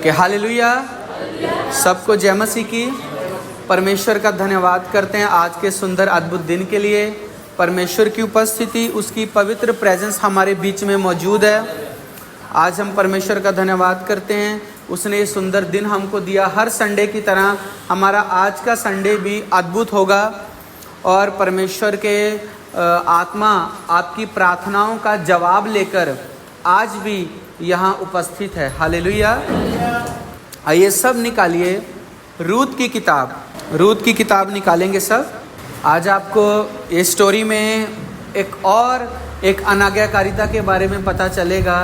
कि हालेलुया। सबको जय मसीह की। परमेश्वर का धन्यवाद करते हैं आज के सुंदर अद्भुत दिन के लिए। परमेश्वर की उपस्थिति, उसकी पवित्र प्रेजेंस हमारे बीच में मौजूद है। आज हम परमेश्वर का धन्यवाद करते हैं, उसने ये सुंदर दिन हमको दिया। हर संडे की तरह हमारा आज का संडे भी अद्भुत होगा और परमेश्वर के आत्मा आपकी प्रार्थनाओं का जवाब लेकर आज भी यहाँ उपस्थित है। हालेलुया। आइए सब निकालिए रूत की किताब निकालेंगे सब। आज आपको इस स्टोरी में एक अनाज्ञाकारिता के बारे में पता चलेगा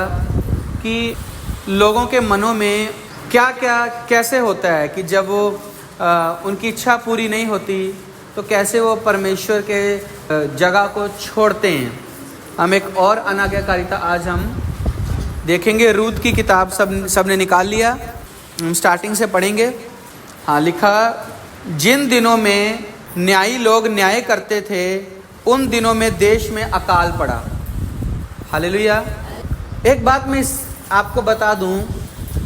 कि लोगों के मनों में क्या क्या कैसे होता है कि जब वो उनकी इच्छा पूरी नहीं होती तो कैसे वो परमेश्वर के जगह को छोड़ते हैं। हम एक और अनाज्ञाकारिता आज हम देखेंगे। रूत की किताब सबने निकाल लिया, हम स्टार्टिंग से पढ़ेंगे। हाँ, लिखा, जिन दिनों में न्यायी लोग न्याय करते थे उन दिनों में देश में अकाल पड़ा। हालेलुया। एक बात मैं आपको बता दूं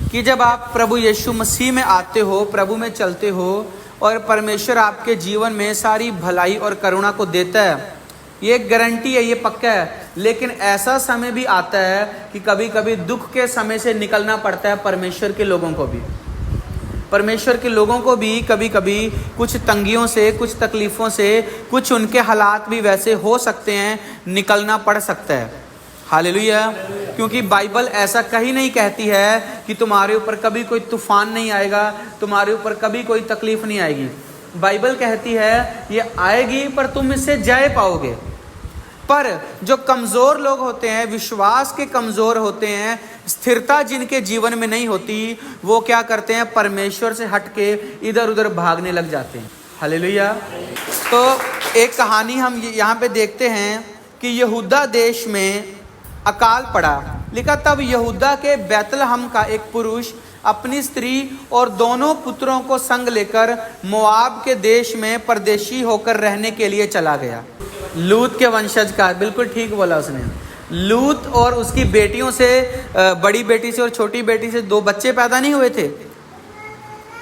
कि जब आप प्रभु यीशु मसीह में आते हो, प्रभु में चलते हो और परमेश्वर आपके जीवन में सारी भलाई और करुणा को देता है, ये एक गारंटी है, ये पक्का है। लेकिन ऐसा समय भी आता है कि कभी कभी दुख के समय से निकलना पड़ता है। परमेश्वर के लोगों को भी कभी कभी कुछ तंगियों से, कुछ तकलीफ़ों से, कुछ उनके हालात भी वैसे हो सकते हैं, निकलना पड़ सकता है। हालेलुया। क्योंकि बाइबल ऐसा कहीं नहीं कहती है कि तुम्हारे ऊपर कभी कोई तूफान नहीं आएगा, तुम्हारे ऊपर कभी कोई तकलीफ नहीं आएगी। बाइबल कहती है ये आएगी पर तुम इससे जय पाओगे। पर जो कमज़ोर लोग होते हैं, विश्वास के कमज़ोर होते हैं, स्थिरता जिनके जीवन में नहीं होती, वो क्या करते हैं, परमेश्वर से हट के इधर उधर भागने लग जाते हैं। हालेलुया। तो एक कहानी हम यहाँ पे देखते हैं कि यहूदा देश में अकाल पड़ा। लिखा, तब यहूदा के बैतलहम का एक पुरुष अपनी स्त्री और दोनों पुत्रों को संग लेकर मोआब के देश में परदेशी होकर रहने के लिए चला गया। लूत के वंशज का, बिल्कुल ठीक बोला उसने। लूत और उसकी बेटियों से, बड़ी बेटी से और छोटी बेटी से 2 बच्चे पैदा नहीं हुए थे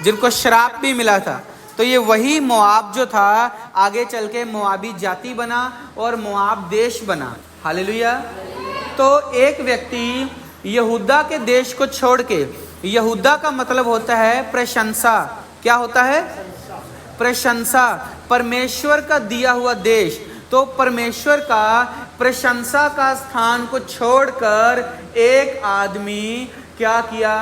जिनको श्राप भी मिला था। तो ये वही मोआब जो था आगे चल के मोआबी जाति बना और मोआब देश बना। हालेलुया। तो एक व्यक्ति यहूदा के देश को छोड़ के, यहूदा का मतलब होता है प्रशंसा। क्या होता है? प्रशंसा, परमेश्वर का दिया हुआ देश। तो परमेश्वर का प्रशंसा का स्थान को छोड़कर एक आदमी क्या किया,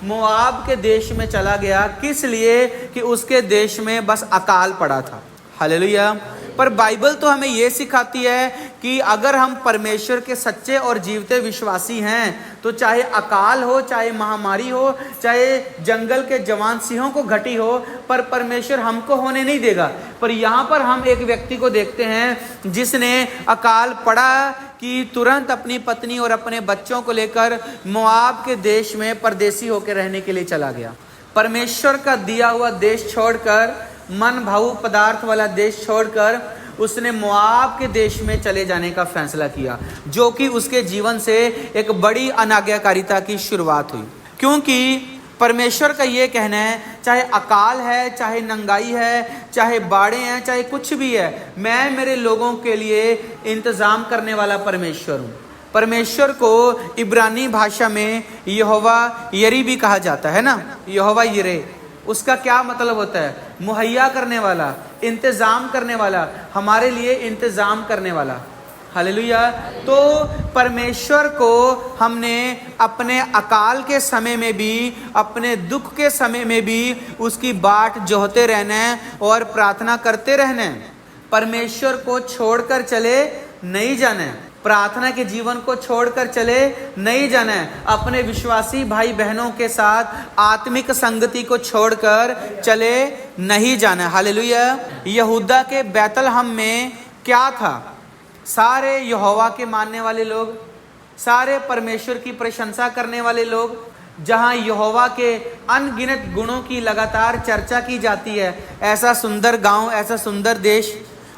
मोआब के देश में चला गया। किस लिए? कि उसके देश में बस अकाल पड़ा था। हालेलुया। पर बाइबल तो हमें ये सिखाती है कि अगर हम परमेश्वर के सच्चे और जीवते विश्वासी हैं तो चाहे अकाल हो, चाहे महामारी हो, चाहे जंगल के जवान सिंहों को घटी हो, पर परमेश्वर हमको होने नहीं देगा। पर यहाँ पर हम एक व्यक्ति को देखते हैं जिसने अकाल पड़ा कि तुरंत अपनी पत्नी और अपने बच्चों को लेकर मोआब के देश में परदेसी होकर रहने के लिए चला गया। परमेश्वर का दिया हुआ देश छोड़कर, मन भावु पदार्थ वाला देश छोड़कर उसने मोआब के देश में चले जाने का फैसला किया, जो कि उसके जीवन से एक बड़ी अनाज्ञाकारिता की शुरुआत हुई। क्योंकि परमेश्वर का ये कहना है, चाहे अकाल है, चाहे नंगाई है, चाहे बाढ़ें हैं, चाहे कुछ भी है, मैं मेरे लोगों के लिए इंतज़ाम करने वाला परमेश्वर हूँ। परमेश्वर को इब्रानी भाषा में यहोवा यरी भी कहा जाता है ना। यहोवा यरे, उसका क्या मतलब होता है? मुहैया करने वाला, इंतज़ाम करने वाला, हमारे लिए इंतज़ाम करने वाला। हालेलुया। तो परमेश्वर को हमने अपने अकाल के समय में भी, अपने दुख के समय में भी उसकी बाट जोहते रहना है और प्रार्थना करते रहना है। परमेश्वर को छोड़कर चले नहीं जाना है, प्रार्थना के जीवन को छोड़कर चले नहीं जाना है, अपने विश्वासी भाई बहनों के साथ आत्मिक संगति को छोड़कर चले नहीं जाना है। हालेलुया। यहूदा के बैतलहम में क्या था? सारे यहोवा के मानने वाले लोग, सारे परमेश्वर की प्रशंसा करने वाले लोग, जहां यहोवा के अनगिनत गुणों की लगातार चर्चा की जाती है, ऐसा सुंदर गांव, ऐसा सुंदर देश।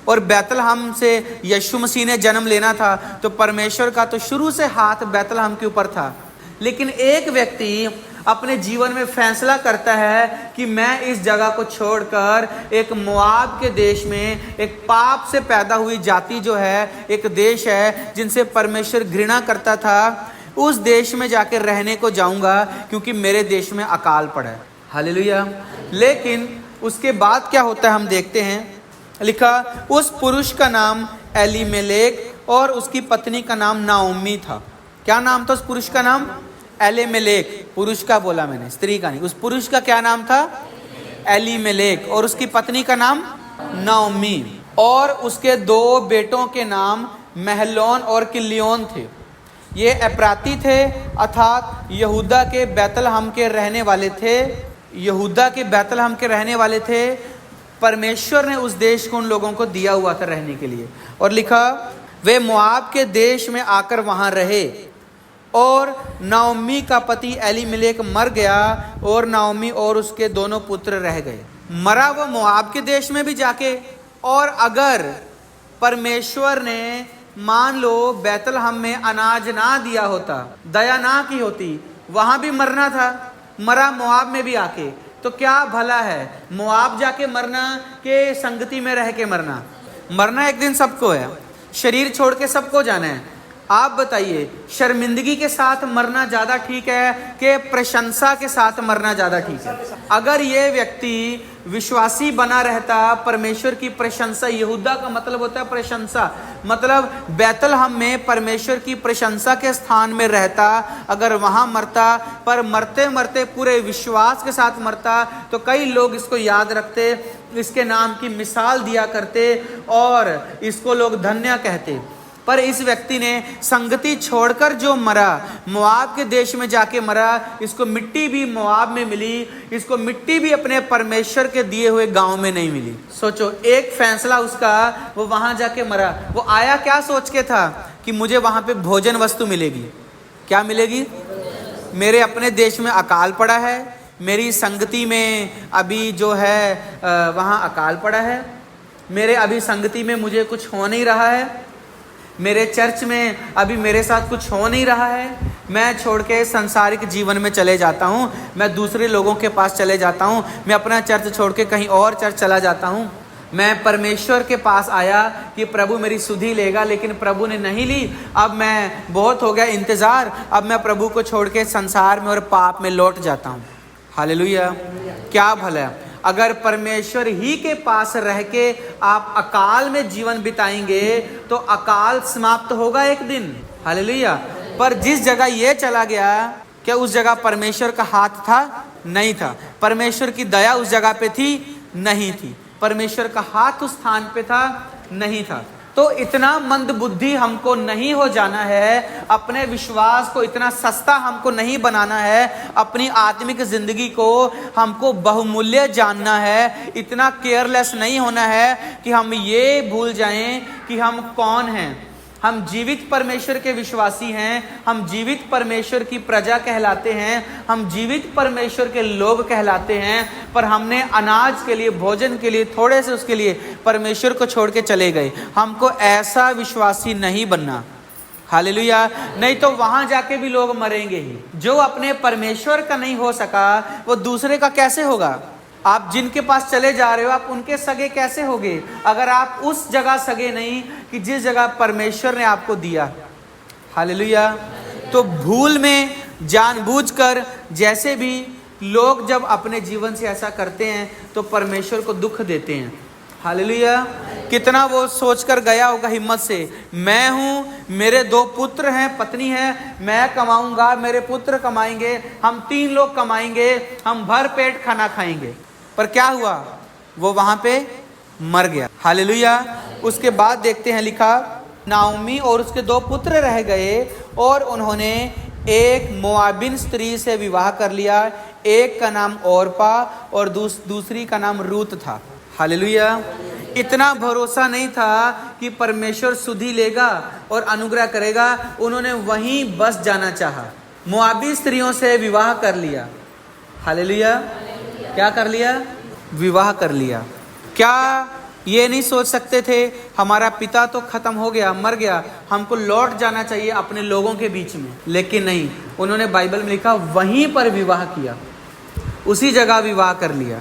और बैतलहम से यीशु मसीह ने जन्म लेना था, तो परमेश्वर का तो शुरू से हाथ बैतलहम के ऊपर था। लेकिन एक व्यक्ति अपने जीवन में फैसला करता है कि मैं इस जगह को छोड़कर एक मोआब के देश में, एक पाप से पैदा हुई जाति जो है, एक देश है जिनसे परमेश्वर घृणा करता था, उस देश में जाकर रहने को जाऊंगा क्योंकि मेरे देश में अकाल पड़ा है। हालेलुया। लेकिन उसके बाद क्या होता है हम देखते हैं, लिखा उस पुरुष का नाम एलीमेलेक और उसकी पत्नी का नाम नाओमी था। क्या नाम था उस पुरुष का? नाम एलीमेलेक। पुरुष का बोला मैंने, स्त्री का नहीं। उस पुरुष का क्या नाम था? एलीमेलेक। और उसकी पत्नी का नाम नाओमी। और उसके 2 बेटों के नाम महलोन और किलियोन थे। ये एप्राती थे, अर्थात यहूदा के बैतलहम के रहने वाले थे। यहूदा के बैतलहम के रहने वाले थे। परमेश्वर ने उस देश को उन लोगों को दिया हुआ था रहने के लिए। और लिखा वे मोआब के देश में आकर वहां रहे। और नाओमी का पति एलीमेलेक मर गया और नाओमी और उसके दोनों पुत्र रह गए। मरा वो मोआब के देश में भी जाके। और अगर परमेश्वर ने मान लो बैतलहम में अनाज ना दिया होता, दया ना की होती, वहां भी मरना था। मरा मोआब में भी आके, तो क्या भला है मोआब जाके मरना के संगति में रह के मरना? मरना एक दिन सबको है, शरीर छोड़ के सबको जाना है। आप बताइए, शर्मिंदगी के साथ मरना ज़्यादा ठीक है कि प्रशंसा के साथ मरना ज़्यादा ठीक है? अगर ये व्यक्ति विश्वासी बना रहता, परमेश्वर की प्रशंसा, यहूदा का मतलब होता है प्रशंसा, मतलब बैतलहम में परमेश्वर की प्रशंसा के स्थान में रहता, अगर वहाँ मरता, पर मरते मरते पूरे विश्वास के साथ मरता, तो कई लोग इसको याद रखते, इसके नाम की मिसाल दिया करते और इसको लोग धन्य कहते। पर इस व्यक्ति ने संगति छोड़कर जो मरा, मोआब के देश में जाके मरा, इसको मिट्टी भी मोआब में मिली, इसको मिट्टी भी अपने परमेश्वर के दिए हुए गांव में नहीं मिली। सोचो, एक फैसला उसका, वो वहां जाके मरा। वो आया क्या सोच के था कि मुझे वहां पे भोजन वस्तु मिलेगी। क्या मिलेगी? मेरे अपने देश में अकाल पड़ा है, मेरी संगति में अभी जो है वहाँ अकाल पड़ा है, मेरे अभी संगति में मुझे कुछ हो नहीं रहा है, मेरे चर्च में अभी मेरे साथ कुछ हो नहीं रहा है, मैं छोड़ के सांसारिक जीवन में चले जाता हूँ, मैं दूसरे लोगों के पास चले जाता हूँ, मैं अपना चर्च छोड़ के कहीं और चर्च चला जाता हूँ। मैं परमेश्वर के पास आया कि प्रभु मेरी सुधि लेगा, लेकिन प्रभु ने नहीं ली। अब मैं बहुत हो गया इंतज़ार, अब मैं प्रभु को छोड़ के संसार में और पाप में लौट जाता हूँ। हालेलुया। क्या भला अगर परमेश्वर ही के पास रह के आप अकाल में जीवन बिताएंगे तो अकाल समाप्त होगा एक दिन। हालेलुया। पर जिस जगह ये चला गया, क्या उस जगह परमेश्वर का हाथ था? नहीं था। परमेश्वर की दया उस जगह पे थी? नहीं थी। परमेश्वर का हाथ उस स्थान पे था? नहीं था। तो इतना मंद बुद्धि हमको नहीं हो जाना है, अपने विश्वास को इतना सस्ता हमको नहीं बनाना है, अपनी आत्मिक जिंदगी को हमको बहुमूल्य जानना है, इतना केयरलेस नहीं होना है कि हम ये भूल जाएं कि हम कौन हैं। हम जीवित परमेश्वर के विश्वासी हैं, हम जीवित परमेश्वर की प्रजा कहलाते हैं, हम जीवित परमेश्वर के लोग कहलाते हैं, पर हमने अनाज के लिए, भोजन के लिए, थोड़े से उसके लिए परमेश्वर को छोड़ के चले गए। हमको ऐसा विश्वासी नहीं बनना। हालेलुया। नहीं तो वहां जाके भी लोग मरेंगे ही। जो अपने परमेश्वर का नहीं हो सका वो दूसरे का कैसे होगा? आप जिनके पास चले जा रहे हो, आप उनके सगे कैसे होगे अगर आप उस जगह सगे नहीं कि जिस जगह परमेश्वर ने आपको दिया। हालेलुया। तो भूल में जानबूझकर जैसे भी लोग जब अपने जीवन से ऐसा करते हैं तो परमेश्वर को दुख देते हैं। हालेलुया। कितना वो सोचकर गया होगा हिम्मत से, मैं हूँ, मेरे 2 पुत्र हैं, पत्नी है, मैं कमाऊंगा, मेरे पुत्र कमाएंगे, हम 3 लोग कमाएंगे, हम भर पेट खाना खाएंगे। पर क्या हुआ? वो वहां पे मर गया। हालेलुया। उसके बाद देखते हैं लिखा, नाओमी और उसके 2 पुत्र रह गए और उन्होंने एक मोआबिन स्त्री से विवाह कर लिया। एक का नाम ओरपा और दूसरी का नाम रूत था। हालेलुया। इतना भरोसा नहीं था कि परमेश्वर सुधि लेगा और अनुग्रह करेगा, उन्होंने वहीं बस जाना चाहा, मोआबी स्त्रियों से विवाह कर लिया। हालेलुया। क्या कर लिया? विवाह कर लिया। क्या ये नहीं सोच सकते थे हमारा पिता तो खत्म हो गया, मर गया, हमको लौट जाना चाहिए अपने लोगों के बीच में। लेकिन नहीं, उन्होंने बाइबल में लिखा वहीं पर विवाह किया, उसी जगह विवाह कर लिया,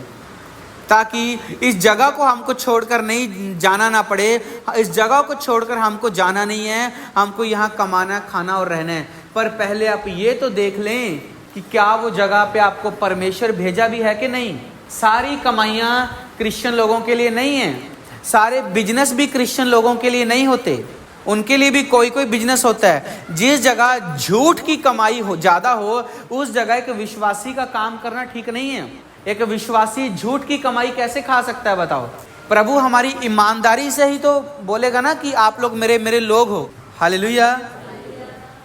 ताकि इस जगह को हमको छोड़कर नहीं जाना ना पड़े। इस जगह को छोड़कर हमको जाना नहीं है, हमको यहाँ कमाना, खाना और रहना है। पर पहले आप ये तो देख लें कि क्या वो जगह पे आपको परमेश्वर भेजा भी है कि नहीं। सारी कमाइयाँ क्रिश्चियन लोगों के लिए नहीं है, सारे बिजनेस भी क्रिश्चियन लोगों के लिए नहीं होते, उनके लिए भी कोई कोई बिजनेस होता है। जिस जगह झूठ की कमाई हो ज़्यादा हो, उस जगह एक विश्वासी का काम करना ठीक नहीं है। एक विश्वासी झूठ की कमाई कैसे खा सकता है बताओ। प्रभु हमारी ईमानदारी से ही तो बोलेगा ना कि आप लोग मेरे मेरे लोग हो। हालेलुया।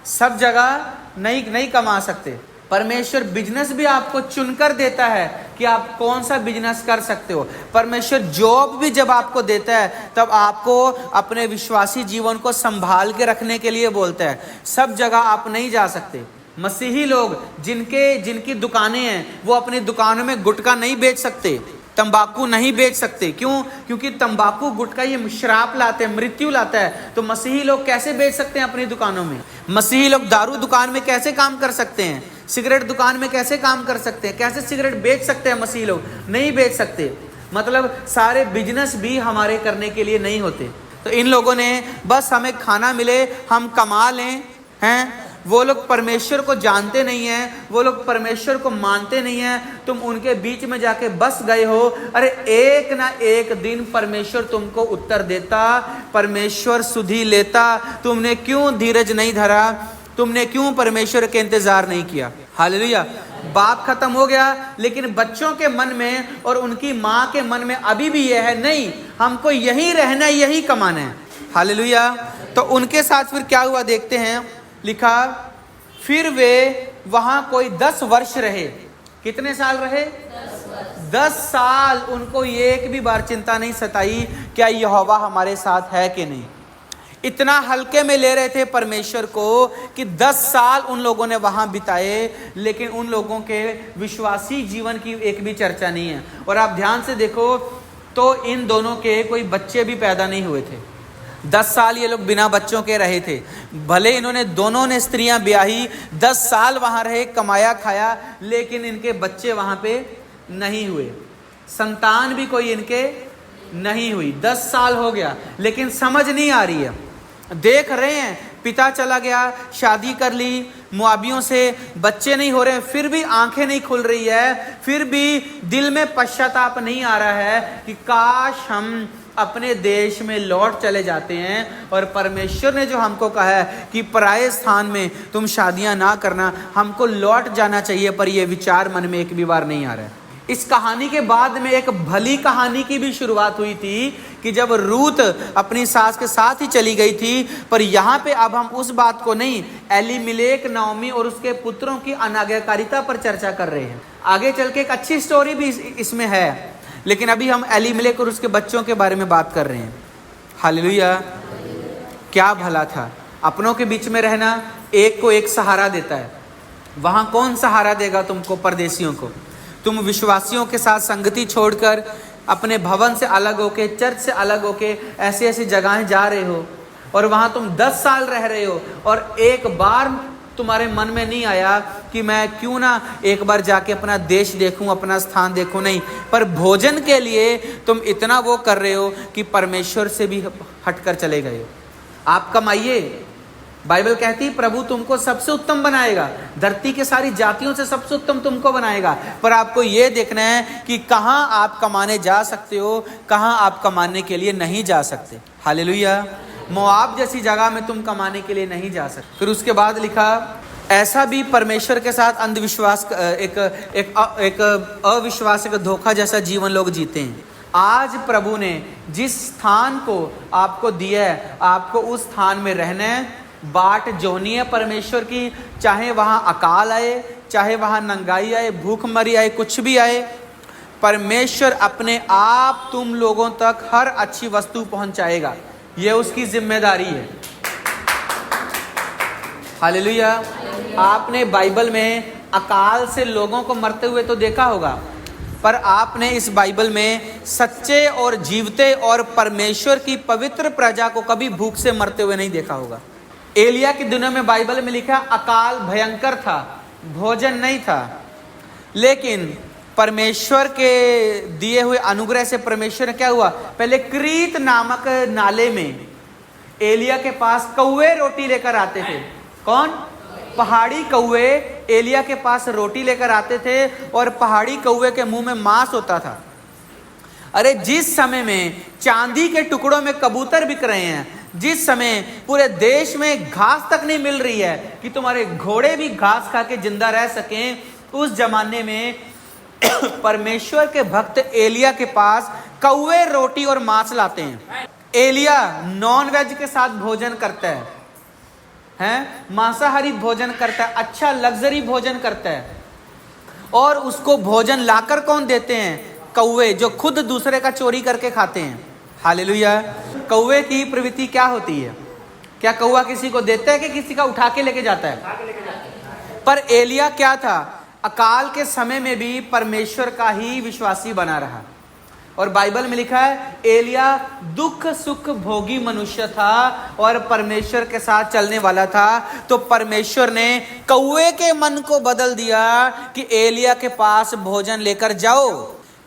सब जगह नहीं कमा सकते। परमेश्वर बिजनेस भी आपको चुनकर देता है कि आप कौन सा बिजनेस कर सकते हो। परमेश्वर जॉब भी जब आपको देता है तब आपको अपने विश्वासी जीवन को संभाल के रखने के लिए बोलता है। सब जगह आप नहीं जा सकते। मसीही लोग जिनकी दुकानें हैं वो अपनी दुकानों में गुटखा नहीं बेच सकते, तंबाकू नहीं बेच सकते। क्यों? क्योंकि तंबाकू गुटखा ये श्राप लाते हैं, मृत्यु लाता है। तो मसीही लोग कैसे बेच सकते हैं अपनी दुकानों में? मसीही लोग दारू दुकान में कैसे काम कर सकते हैं? सिगरेट दुकान में कैसे काम कर सकते हैं? कैसे सिगरेट बेच सकते हैं मसीही लोग? नहीं बेच सकते। मतलब सारे बिजनेस भी हमारे करने के लिए नहीं होते। तो इन लोगों ने बस हमें खाना मिले, हम कमा लें, हैं। वो लोग परमेश्वर को जानते नहीं हैं, वो लोग परमेश्वर को मानते नहीं हैं। तुम उनके बीच में जाके बस गए हो। अरे एक ना एक दिन परमेश्वर तुमको उत्तर देता, परमेश्वर सुधि लेता। तुमने क्यों धीरज नहीं धरा? तुमने क्यों परमेश्वर के इंतजार नहीं किया? हालेलुया। बाप खत्म हो गया, लेकिन बच्चों के मन में और उनकी माँ के मन में अभी भी यह है, नहीं हमको यही रहना है, यही कमाना है। हालेलुया। तो उनके साथ फिर क्या हुआ देखते हैं। लिखा फिर वे वहां कोई 10 वर्ष रहे। कितने साल रहे? 10 साल। उनको एक भी बार चिंता नहीं सताई क्या यहोवा हमारे साथ है कि नहीं। इतना हल्के में ले रहे थे परमेश्वर को कि 10 साल उन लोगों ने वहां बिताए, लेकिन उन लोगों के विश्वासी जीवन की एक भी चर्चा नहीं है। और आप ध्यान से देखो तो इन दोनों के कोई बच्चे भी पैदा नहीं हुए थे। 10 साल ये लोग बिना बच्चों के रहे थे। भले इन्होंने दोनों ने स्त्रियां ब्याही, 10 साल वहां रहे, कमाया खाया, लेकिन इनके बच्चे वहां पे नहीं हुए। संतान भी कोई इनके नहीं हुई। 10 साल हो गया, लेकिन समझ नहीं आ रही है। देख रहे हैं पिता चला गया, शादी कर ली मुआबियों से, बच्चे नहीं हो रहे हैं, फिर भी आंखें नहीं खुल रही है, फिर भी दिल में पश्चाताप नहीं आ रहा है कि काश हम अपने देश में लौट चले जाते हैं। और परमेश्वर ने जो हमको कहा है कि पराये स्थान में तुम शादियां ना करना, हमको लौट जाना चाहिए, पर यह विचार मन में एक भी बार नहीं आ रहा है। इस कहानी के बाद में एक भली कहानी की भी शुरुआत हुई थी कि जब रूत अपनी सास के साथ ही चली गई थी। पर यहाँ पे अब हम उस बात को नहीं, एलीमेलेक, नाओमी और उसके पुत्रों की अनाज्ञाकारिता पर चर्चा कर रहे हैं। आगे चल के एक अच्छी स्टोरी भी इसमें है, लेकिन अभी हम एलीमेलेक और उसके बच्चों के बारे में बात कर रहे हैं। हालेलुया। क्या भला था अपनों के बीच में रहना। एक को एक सहारा देता है, वहाँ कौन सहारा देगा तुमको? परदेशियों को। तुम विश्वासियों के साथ संगति छोड़कर अपने भवन से अलग होके, चर्च से अलग होके ऐसी ऐसी जगहें जा रहे हो, और वहाँ तुम 10 साल रह रहे हो, और एक बार तुम्हारे मन में नहीं आया कि मैं क्यों ना एक बार जाके अपना देश देखूं, अपना स्थान देखूं। नहीं, पर भोजन के लिए तुम इतना वो कर रहे हो कि परमेश्वर से भी हटकर चले गए हो। आप कमाइए, बाइबल कहती है प्रभु तुमको सबसे उत्तम बनाएगा, धरती के सारी जातियों से सबसे उत्तम तुमको बनाएगा। पर आपको ये देखना है कि कहाँ आप कमाने जा सकते हो, कहाँ आप कमाने के लिए नहीं जा सकते। हालेलुया। मोआब जैसी जगह में तुम कमाने के लिए नहीं जा सकते। फिर उसके बाद लिखा ऐसा भी परमेश्वर के साथ अंधविश्वास, एक अविश्वास, एक धोखा जैसा जीवन लोग जीते हैं। आज प्रभु ने जिस स्थान को आपको दिया है, आपको उस स्थान में रहना है। बाट जोहनी है परमेश्वर की, चाहे वहाँ अकाल आए, चाहे वहाँ नंगाई आए, भूखमरी आए, कुछ भी आए, परमेश्वर अपने आप तुम लोगों तक हर अच्छी वस्तु पहुँचाएगा। ये उसकी जिम्मेदारी है। हालेलुया। आपने बाइबल में अकाल से लोगों को मरते हुए तो देखा होगा, पर आपने इस बाइबल में सच्चे और जीवते और परमेश्वर की पवित्र प्रजा को कभी भूख से मरते हुए नहीं देखा होगा। एलिया के दिनों में बाइबल में लिखा अकाल भयंकर था, भोजन नहीं था, लेकिन परमेश्वर के दिए हुए अनुग्रह से परमेश्वर ने क्या हुआ, पहले क्रीत नामक नाले में एलिया के पास कौवे रोटी लेकर आते थे। कौन? पहाड़ी कौवे एलिया के पास रोटी लेकर आते थे और पहाड़ी कौवे के मुंह में मांस होता था। अरे जिस समय में चांदी के टुकड़ों में कबूतर बिक रहे हैं, जिस समय पूरे देश में घास तक नहीं मिल रही है कि तुम्हारे घोड़े भी घास खा के जिंदा रह सकें, उस जमाने में परमेश्वर के भक्त एलिया के पास कौवे रोटी और मांस लाते हैं। एलिया नॉन वेज के साथ भोजन करता है, मांसाहारी भोजन करता है, अच्छा लग्जरी भोजन करता है, और उसको भोजन लाकर कौन देते हैं? कौवे, जो खुद दूसरे का चोरी करके खाते हैं। हालेलुया। कौवे की प्रवृत्ति क्या होती है? क्या कौवा किसी को देता है कि किसी का उठा के लेके जाता है? पर एलिया क्या था? अकाल के समय में भी परमेश्वर का ही विश्वासी बना रहा। और बाइबल में लिखा है एलिया दुख सुख भोगी मनुष्य था और परमेश्वर के साथ चलने वाला था। तो परमेश्वर ने कौवे के मन को बदल दिया कि एलिया के पास भोजन लेकर जाओ।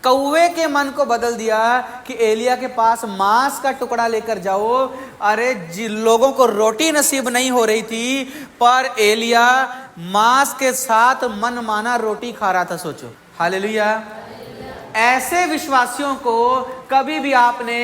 कौवे के मन को बदल दिया कि एलिया के पास मांस का टुकड़ा लेकर जाओ। अरे जिन लोगों को रोटी नसीब नहीं हो रही थी, पर एलिया मांस के साथ मनमाना रोटी खा रहा था। सोचो, हालेलुया। ऐसे विश्वासियों को कभी भी आपने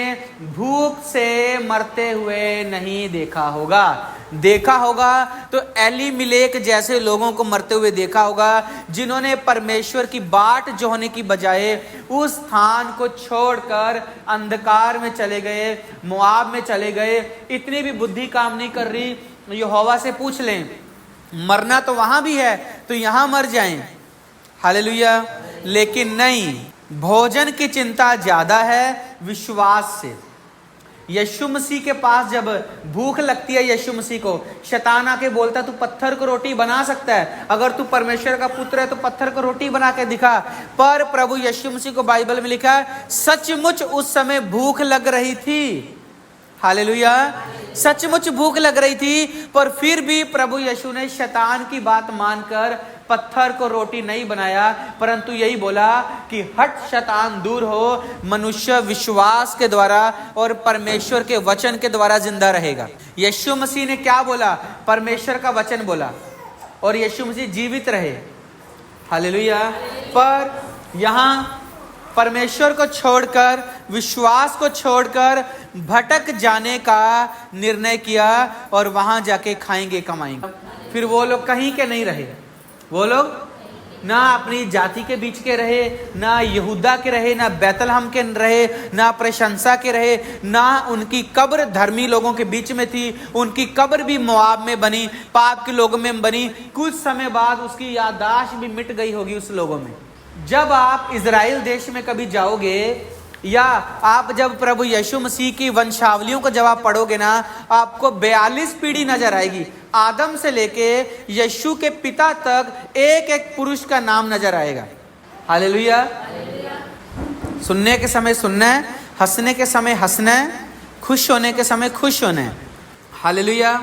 भूख से मरते हुए नहीं देखा होगा। देखा होगा तो एलीमिलेक जैसे लोगों को मरते हुए देखा होगा, जिन्होंने परमेश्वर की बाट जोहने की बजाय उस स्थान को छोड़कर अंधकार में चले गए, मोआब में चले गए। इतनी भी बुद्धि काम नहीं कर रही, यहोवा से पूछ लें, मरना तो वहां भी है तो यहां मर जाएं। हालेलुया। लेकिन नहीं, भोजन की चिंता ज्यादा है विश्वास से। यीशु मसीह के पास जब भूख लगती है, यीशु मसीह को शैतान आके बोलता है तू पत्थर को रोटी बना सकता है, अगर तू परमेश्वर का पुत्र है तो पत्थर को रोटी बना के दिखा। पर प्रभु यीशु मसीह को बाइबल में लिखा है सचमुच उस समय भूख लग रही थी। हालेलुया। सचमुच भूख लग रही थी, पर फिर भी प्रभु यीशु ने शैतान की बात मानकर पत्थर को रोटी नहीं बनाया, परंतु यही बोला कि हट शैतान दूर हो, मनुष्य विश्वास के द्वारा और परमेश्वर के वचन के द्वारा जिंदा रहेगा। यीशु मसीह ने क्या बोला? परमेश्वर का वचन बोला और यीशु मसीह जीवित रहे। हालेलुया। पर यहाँ परमेश्वर को छोड़कर, विश्वास को छोड़कर भटक जाने का निर्णय किया और वहां जाके खाएंगे कमाएंगे। फिर वो लोग कहीं के नहीं रहे। वो लोग ना अपनी जाति के बीच के रहे, ना यहूदा के रहे, ना बैतलहम के रहे, ना प्रशंसा के रहे, ना उनकी कब्र धर्मी लोगों के बीच में थी। उनकी कब्र भी मोआब में बनी, पाप के लोगों में बनी। कुछ समय बाद उसकी याददाश्त भी मिट गई होगी उस लोगों में। जब आप इजराइल देश में कभी जाओगे या आप जब प्रभु यीशु मसीह की वंशावलियों को जब आप पढ़ोगे ना, आपको 42 पीढ़ी नजर आएगी। आदम से लेके यीशु के पिता तक एक एक पुरुष का नाम नजर आएगा। हालेलुया। सुनने के समय सुनना है, हंसने के समय हंसना है, खुश होने के समय खुश होना है। हालेलुया।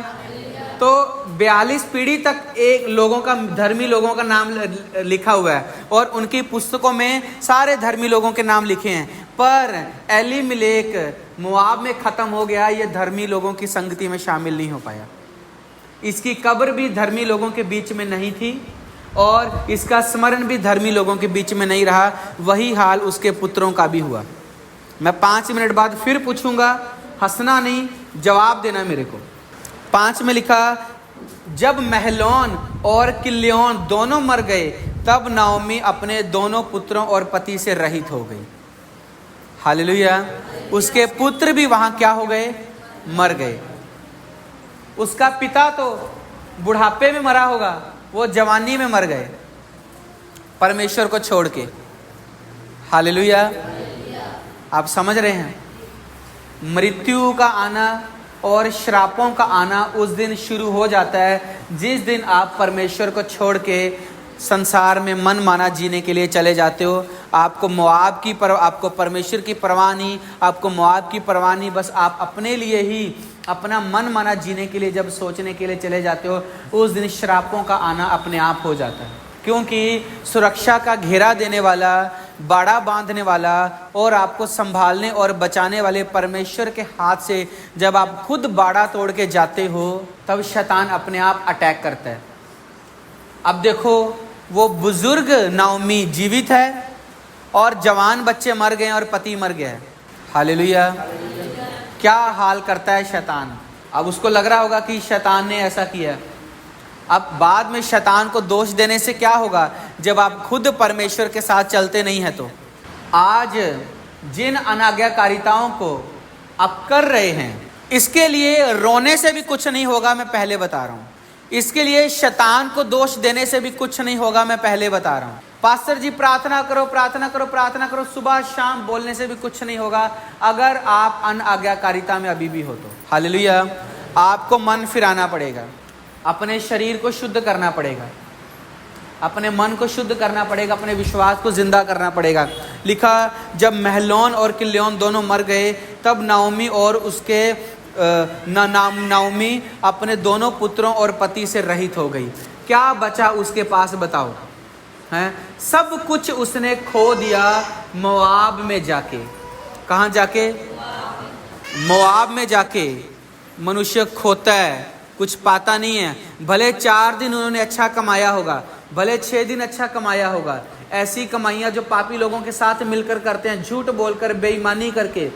तो 42 पीढ़ी तक एक लोगों का, धर्मी लोगों का नाम लिखा हुआ है और उनकी पुस्तकों में सारे धर्मी लोगों के नाम लिखे हैं। पर एलीमिलेक मोआब में खत्म हो गया, ये धर्मी लोगों की संगति में शामिल नहीं हो पाया। इसकी कब्र भी धर्मी लोगों के बीच में नहीं थी और इसका स्मरण भी धर्मी लोगों के बीच में नहीं रहा। वही हाल उसके पुत्रों का भी हुआ। मैं 5 मिनट बाद फिर पूछूंगा, हंसना नहीं, जवाब देना मेरे को। 5 में लिखा, जब महलोन और किल्योन दोनों मर गए, तब नाओमी अपने दोनों पुत्रों और पति से रहित हो गई। हालेलुया। उसके पुत्र भी वहां क्या हो गए? मर गए। उसका पिता तो बुढ़ापे में मरा होगा, वो जवानी में मर गए परमेश्वर को छोड़ के। हालेलुया। आप समझ रहे हैं? मृत्यु का आना और श्रापों का आना उस दिन शुरू हो जाता है जिस दिन आप परमेश्वर को छोड़ के संसार में मन माना जीने के लिए चले जाते हो। आपको परमेश्वर की परवाह नहीं, आपको मोआब की परवाह नहीं, बस आप अपने लिए ही अपना मन माना जीने के लिए जब सोचने के लिए चले जाते हो, उस दिन श्रापों का आना अपने आप हो जाता है। क्योंकि सुरक्षा का घेरा देने वाला, बाड़ा बांधने वाला और आपको संभालने और बचाने वाले परमेश्वर के हाथ से जब आप खुद बाड़ा तोड़ के जाते हो, तब शैतान अपने आप अटैक करता है। अब देखो, वो बुजुर्ग नाओमी जीवित है और जवान बच्चे मर गए और पति मर गया है। हालेलुया। क्या हाल करता है शैतान। अब उसको लग रहा होगा कि शैतान ने ऐसा किया। अब बाद में शैतान को दोष देने से क्या होगा, जब आप खुद परमेश्वर के साथ चलते नहीं हैं। तो आज जिन अनाज्ञाकारिताओं को आप कर रहे हैं, इसके लिए रोने से भी कुछ नहीं होगा, मैं पहले बता रहा हूँ। इसके लिए शैतान को दोष देने से भी कुछ नहीं होगा, मैं पहले बता रहा हूँ। पास्टर जी प्रार्थना करो, प्रार्थना करो, प्रार्थना करो, सुबह शाम बोलने से भी कुछ नहीं होगा, अगर आप अनाज्ञाकारिता में अभी भी हो तो। हालेलुया। आपको मन फिराना पड़ेगा, अपने शरीर को शुद्ध करना पड़ेगा, अपने मन को शुद्ध करना पड़ेगा, अपने विश्वास को जिंदा करना पड़ेगा। लिखा, जब महलोन और किल्योन दोनों मर गए, तब नाओमी और उसके नाओमी अपने दोनों पुत्रों और पति से रहित हो गई। क्या बचा उसके पास बताओ, हैं? सब कुछ उसने खो दिया मोआब में जाके। कहाँ जाके? मोआब में जाके मनुष्य खोता है, कुछ पाता नहीं है। भले 4 दिन उन्होंने अच्छा कमाया होगा, भले 6 दिन अच्छा कमाया होगा, ऐसी कमाइयाँ जो पापी लोगों के साथ मिलकर करते हैं, झूठ बोलकर, बेईमानी करके,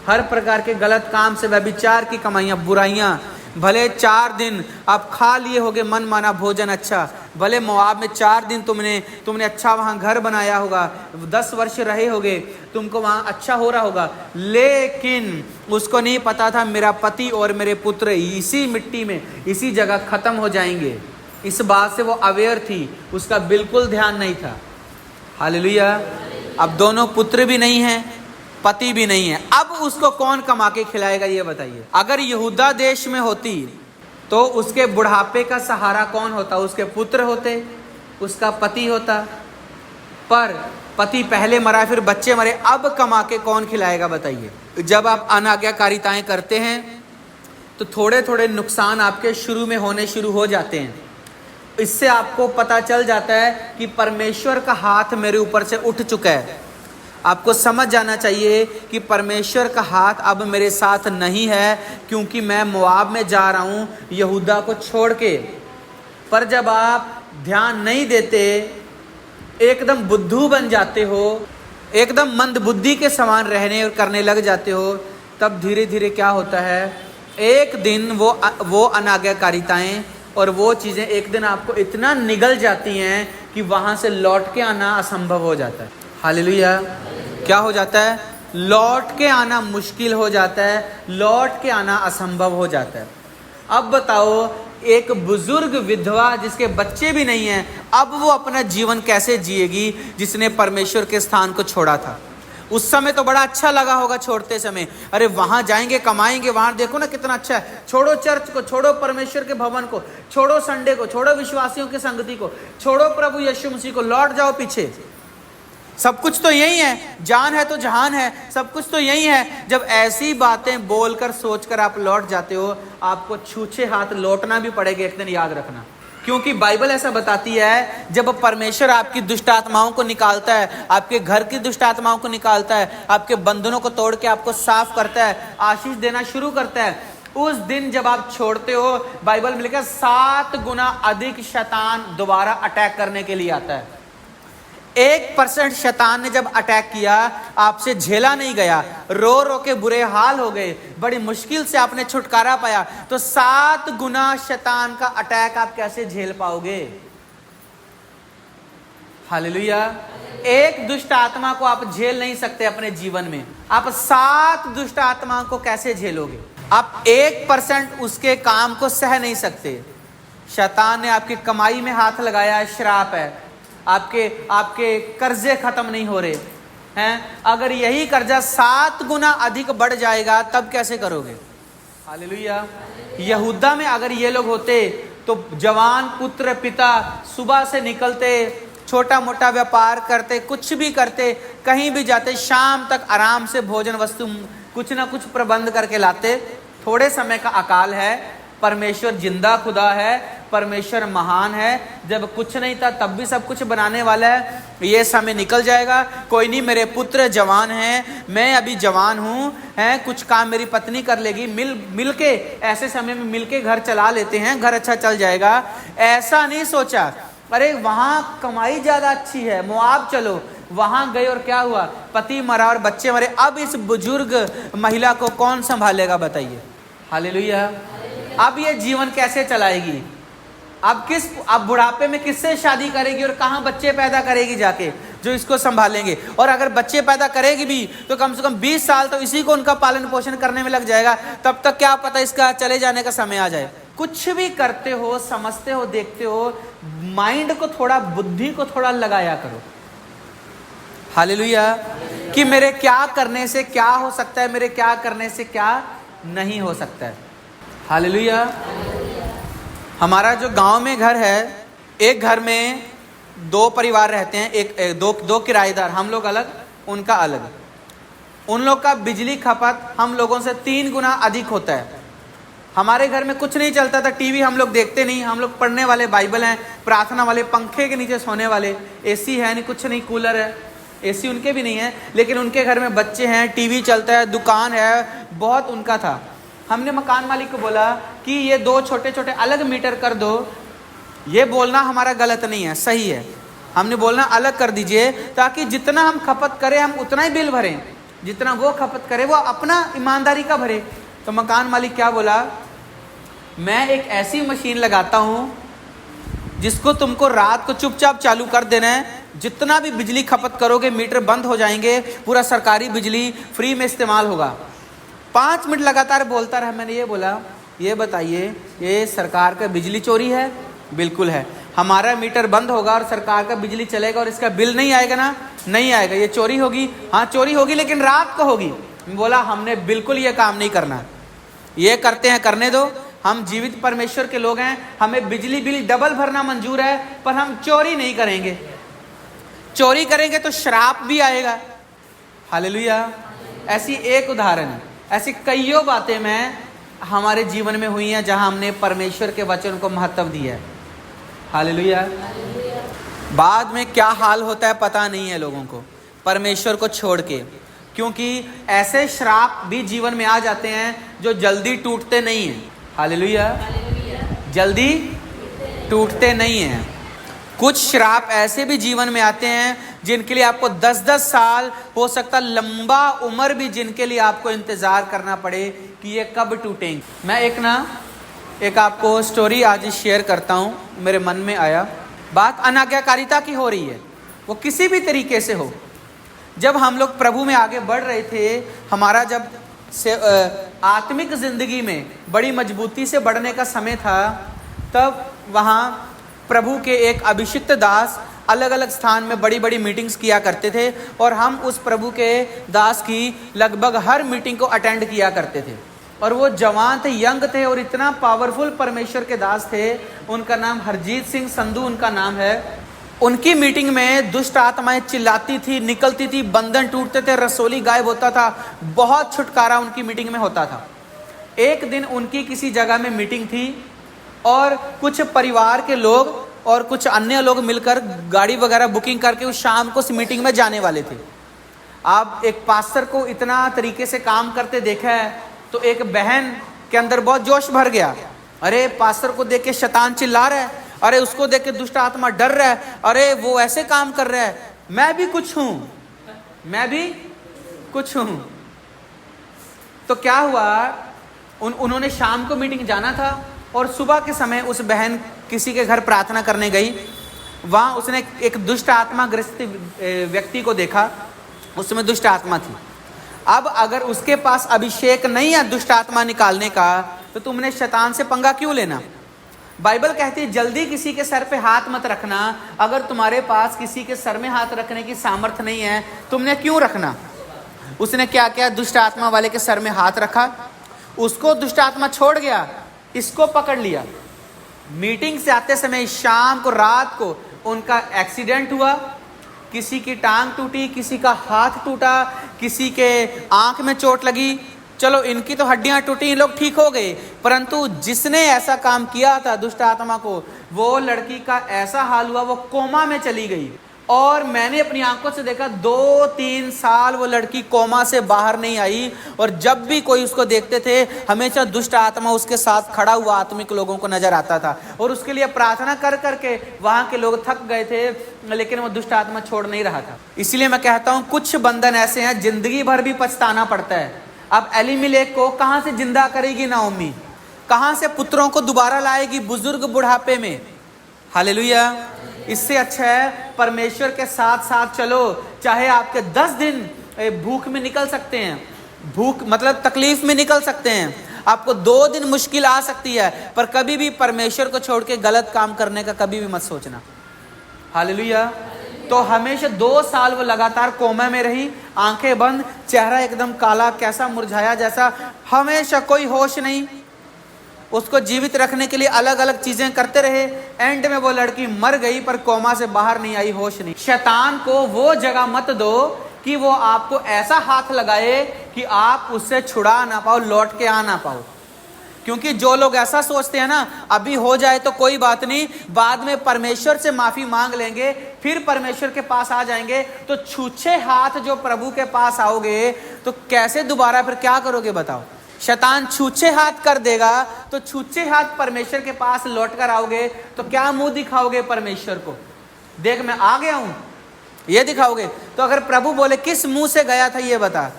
हर प्रकार के गलत काम से, व्यभिचार की कमाइयाँ, बुराइयाँ। भले 4 दिन आप खा लिए होगे मन माना भोजन अच्छा, भले मोआब में 4 दिन तुमने अच्छा वहाँ घर बनाया होगा, 10 वर्ष रहे होगे, तुमको वहाँ अच्छा हो रहा होगा, लेकिन उसको नहीं पता था मेरा पति और मेरे पुत्र इसी मिट्टी में, इसी जगह खत्म हो जाएंगे। इस बात से वो अवेयर थी, उसका बिल्कुल ध्यान नहीं था। हालेलुया। अब दोनों पुत्र भी नहीं हैं, पति भी नहीं है, अब उसको कौन कमा के खिलाएगा, ये बताइए। अगर यहूदा देश में होती तो उसके बुढ़ापे का सहारा कौन होता? उसके पुत्र होते, उसका पति होता। पर पति पहले मरा, फिर बच्चे मरे, अब कमा के कौन खिलाएगा बताइए। जब आप अनाज्ञाकारिताएं करते हैं तो थोड़े थोड़े नुकसान आपके शुरू में होने शुरू हो जाते हैं। इससे आपको पता चल जाता है कि परमेश्वर का हाथ मेरे ऊपर से उठ चुका है। आपको समझ जाना चाहिए कि परमेश्वर का हाथ अब मेरे साथ नहीं है, क्योंकि मैं मोआब में जा रहा हूँ यहूदा को छोड़ के। पर जब आप ध्यान नहीं देते, एकदम बुद्धू बन जाते हो, एकदम मंद बुद्धि के समान रहने और करने लग जाते हो, तब धीरे धीरे क्या होता है, एक दिन वो अनाज्ञाकारिताएं और वो चीज़ें एक दिन आपको इतना निगल जाती हैं कि वहाँ से लौट के आना असंभव हो जाता है। हालेलुया। क्या हो जाता है? लौट के आना मुश्किल हो जाता है, लौट के आना असंभव हो जाता है। अब बताओ, एक बुजुर्ग विधवा जिसके बच्चे भी नहीं हैं, अब वो अपना जीवन कैसे जिएगी जिसने परमेश्वर के स्थान को छोड़ा था? उस समय तो बड़ा अच्छा लगा होगा छोड़ते समय, अरे वहां जाएंगे, कमाएंगे, वहां देखो ना कितना अच्छा है। छोड़ो चर्च को, छोड़ो परमेश्वर के भवन को, छोड़ो संडे को, छोड़ो विश्वासियों की संगति को, छोड़ो प्रभु यीशु मसीह को, लौट जाओ पीछे। सब कुछ तो यही है, जान है तो जहान है, सब कुछ तो यही है। जब ऐसी बातें बोलकर सोचकर आप लौट जाते हो, आपको छूछे हाथ लौटना भी पड़ेगा एक दिन, याद रखना। क्योंकि बाइबल ऐसा बताती है, जब परमेश्वर आपकी दुष्ट आत्माओं को निकालता है, आपके घर की दुष्ट आत्माओं को निकालता है, आपके बंधनों को तोड़ के आपको साफ करता है, आशीष देना शुरू करता है, उस दिन जब आप छोड़ते हो, बाइबल में लिखा 7 गुना अधिक शैतान दोबारा अटैक करने के लिए आता है। 1% शैतान ने जब अटैक किया, आपसे झेला नहीं गया, रो रो के बुरे हाल हो गए, बड़ी मुश्किल से आपने छुटकारा पाया, तो 7 गुना शैतान का अटैक आप कैसे झेल पाओगे? हालेलुया। एक दुष्ट आत्मा को आप झेल नहीं सकते अपने जीवन में, आप 7 दुष्ट आत्माओं को कैसे झेलोगे? आप 1% उसके काम को सह नहीं सकते। शैतान ने आपकी कमाई में हाथ लगाया, श्राप है। आपके कर्जे खत्म नहीं हो रहे हैं, अगर यही कर्जा 7 गुना अधिक बढ़ जाएगा तब कैसे करोगे? हालेलुया। यहूदा में अगर ये लोग होते तो जवान पुत्र पिता सुबह से निकलते, छोटा मोटा व्यापार करते, कुछ भी करते, कहीं भी जाते, शाम तक आराम से भोजन वस्तु कुछ ना कुछ प्रबंध करके लाते। थोड़े समय का अकाल है, परमेश्वर जिंदा खुदा है, परमेश्वर महान है। जब कुछ नहीं था तब भी सब कुछ बनाने वाला है। ये समय निकल जाएगा, कोई नहीं, मेरे पुत्र जवान हैं, मैं अभी जवान हूँ, हैं, कुछ काम मेरी पत्नी कर लेगी, मिल के ऐसे समय में मिल के घर चला लेते हैं, घर अच्छा चल जाएगा। ऐसा नहीं सोचा, अरे वहाँ कमाई ज़्यादा अच्छी है, मोआब चलो। वहाँ गए और क्या हुआ, पति मरा और बच्चे मरे। अब इस बुजुर्ग महिला को कौन संभालेगा बताइए? हालेलुया। अब ये जीवन कैसे चलाएगी? अब बुढ़ापे में किससे शादी करेगी और कहाँ बच्चे पैदा करेगी जाके जो इसको संभालेंगे? और अगर बच्चे पैदा करेगी भी तो कम से कम 20 साल तो इसी को उनका पालन पोषण करने में लग जाएगा। तब तक क्या पता इसका चले जाने का समय आ जाए। कुछ भी करते हो, समझते हो, देखते हो, माइंड को थोड़ा, बुद्धि को थोड़ा लगाया करो। हालेलुया। कि मेरे क्या करने से क्या हो सकता है, मेरे क्या करने से क्या नहीं हो सकता है। हालेलुया। हमारा जो गांव में घर है, एक घर में 2 परिवार रहते हैं, दो किराएदार, हम लोग अलग, उनका अलग। उन लोग का बिजली खपत हम लोगों से 3 गुना अधिक होता है। हमारे घर में कुछ नहीं चलता था, टीवी हम लोग देखते नहीं, हम लोग पढ़ने वाले, बाइबल हैं, प्रार्थना वाले, पंखे के नीचे सोने वाले, एसी है नहीं, कुछ नहीं, कूलर है, एसी उनके भी नहीं है, लेकिन उनके घर में बच्चे हैं, टीवी चलता है, दुकान है, बहुत उनका था। हमने मकान मालिक को बोला कि ये 2 छोटे छोटे अलग मीटर कर दो। ये बोलना हमारा गलत नहीं है, सही है, हमने बोलना अलग कर दीजिए ताकि जितना हम खपत करें हम उतना ही बिल भरें, जितना वो खपत करे वो अपना ईमानदारी का भरे। तो मकान मालिक क्या बोला, मैं एक ऐसी मशीन लगाता हूँ जिसको तुमको रात को चुपचाप चालू कर देना है, जितना भी बिजली खपत करोगे मीटर बंद हो जाएंगे, पूरा सरकारी बिजली फ्री में इस्तेमाल होगा। 5 मिनट लगातार बोलता रहा। मैंने ये बोला, ये बताइए ये सरकार का बिजली चोरी है? बिल्कुल है। हमारा मीटर बंद होगा और सरकार का बिजली चलेगा और इसका बिल नहीं आएगा ना? नहीं आएगा। ये चोरी होगी? हाँ चोरी होगी, लेकिन रात को होगी। बोला हमने बिल्कुल ये काम नहीं करना, ये करते हैं करने दो, हम जीवित परमेश्वर के लोग हैं, हमें बिजली बिल डबल भरना मंजूर है, पर हम चोरी नहीं करेंगे। चोरी करेंगे तो श्राप भी आएगा। हालेलुया। ऐसी एक उदाहरण है, ऐसी कईयों बातें में हमारे जीवन में हुई हैं जहां हमने परमेश्वर के वचन को महत्व दिया है। हालेलुया। बाद में क्या हाल होता है पता नहीं है लोगों को, परमेश्वर को छोड़ के, क्योंकि ऐसे श्राप भी जीवन में आ जाते हैं जो जल्दी टूटते नहीं हैं। हालेलुया। जल्दी टूटते नहीं हैं। कुछ श्राप ऐसे भी जीवन में आते हैं जिनके लिए आपको 10-10 साल, हो सकता लंबा उम्र भी, जिनके लिए आपको इंतजार करना पड़े कि ये कब टूटेंगे। मैं एक आपको स्टोरी आज शेयर करता हूँ, मेरे मन में आया। बात अनाज्ञाकारिता की हो रही है, वो किसी भी तरीके से हो। जब हम लोग प्रभु में आगे बढ़ रहे थे, हमारा जब से आत्मिक जिंदगी में बड़ी मजबूती से बढ़ने का समय था, तब वहाँ प्रभु के एक अभिषिक्त दास अलग अलग स्थान में बड़ी बड़ी मीटिंग्स किया करते थे, और हम उस प्रभु के दास की लगभग हर मीटिंग को अटेंड किया करते थे। और वो जवान थे, यंग थे, और इतना पावरफुल परमेश्वर के दास थे। उनका नाम हरजीत सिंह संधू उनका नाम है। उनकी मीटिंग में दुष्ट आत्माएं चिल्लाती थी, निकलती थी, बंधन टूटते थे, रसोली गायब होता था, बहुत छुटकारा उनकी मीटिंग में होता था। एक दिन उनकी किसी जगह में मीटिंग थी और कुछ परिवार के लोग और कुछ अन्य लोग मिलकर गाड़ी वगैरह बुकिंग करके उस शाम को उस मीटिंग में जाने वाले थे। आप एक पास्टर को इतना तरीके से काम करते देखा है तो एक बहन के अंदर बहुत जोश भर गया। अरे पास्टर को देख के शैतान चिल्ला रहा है, अरे उसको देख के दुष्ट आत्मा डर रहा है, अरे वो ऐसे काम कर रहा है, मैं भी कुछ हूँ, मैं भी कुछ हूँ। तो क्या हुआ, उन्होंने शाम को मीटिंग जाना था और सुबह के समय उस बहन किसी के घर प्रार्थना करने गई। वहाँ उसने एक दुष्ट आत्मा ग्रस्त व्यक्ति को देखा, उसमें दुष्ट आत्मा थी। अब अगर उसके पास अभिषेक नहीं है दुष्ट आत्मा निकालने का, तो तुमने शैतान से पंगा क्यों लेना। बाइबल कहती है जल्दी किसी के सर पे हाथ मत रखना। अगर तुम्हारे पास किसी के सर में हाथ रखने की सामर्थ्य नहीं है, तुमने क्यों रखना। उसने क्या किया, दुष्ट आत्मा वाले के सर में हाथ रखा, उसको दुष्ट आत्मा छोड़ गया, इसको पकड़ लिया। मीटिंग से आते समय शाम को, रात को उनका एक्सीडेंट हुआ, किसी की टांग टूटी, किसी का हाथ टूटा, किसी के आंख में चोट लगी। चलो इनकी तो हड्डियां टूटी, इन लोग ठीक हो गए, परंतु जिसने ऐसा काम किया था दुष्ट आत्मा को, वो लड़की का ऐसा हाल हुआ, वो कोमा में चली गई। और मैंने अपनी आंखों से देखा 2-3 साल वो लड़की कोमा से बाहर नहीं आई। और जब भी कोई उसको देखते थे, हमेशा दुष्ट आत्मा उसके साथ खड़ा हुआ आत्मिक लोगों को नजर आता था। और उसके लिए प्रार्थना कर करके वहां के लोग थक गए थे, लेकिन वो दुष्ट आत्मा छोड़ नहीं रहा था। इसलिए मैं कहता हूं, कुछ बंधन ऐसे हैं जिंदगी भर भी पछताना पड़ता है। अब एलीमेलेक को कहां से जिंदा करेगी नाओमी? कहां से पुत्रों को दोबारा लाएगी बुजुर्ग बुढ़ापे में? हालेलुया। इससे अच्छा है परमेश्वर के साथ साथ चलो। चाहे आपके 10 दिन भूख में निकल सकते हैं, भूख मतलब तकलीफ में निकल सकते हैं, आपको 2 दिन मुश्किल आ सकती है, पर कभी भी परमेश्वर को छोड़ के गलत काम करने का कभी भी मत सोचना। हालेलुया। तो हमेशा 2 साल वो लगातार कोमा में रही, आंखें बंद, चेहरा एकदम काला, कैसा मुरझाया जैसा, हमेशा कोई होश नहीं। उसको जीवित रखने के लिए अलग अलग चीजें करते रहे। एंड में वो लड़की मर गई, पर कोमा से बाहर नहीं आई, होश नहीं। शैतान को वो जगह मत दो कि वो आपको ऐसा हाथ लगाए कि आप उससे छुड़ा ना पाओ, लौट के आ ना पाओ। क्योंकि जो लोग ऐसा सोचते हैं ना, अभी हो जाए तो कोई बात नहीं, बाद में परमेश्वर से माफी मांग लेंगे, फिर परमेश्वर के पास आ जाएंगे, तो छूछे हाथ जो प्रभु के पास आओगे तो कैसे दोबारा फिर क्या करोगे बताओ? शैतान छूछे हाथ कर देगा, तो छूछे हाथ परमेश्वर के पास लौट कर आओगे तो क्या मुंह दिखाओगे परमेश्वर को? देख मैं आ गया हूं, ये दिखाओगे? तो अगर प्रभु बोले किस मुंह से गया था ये बता।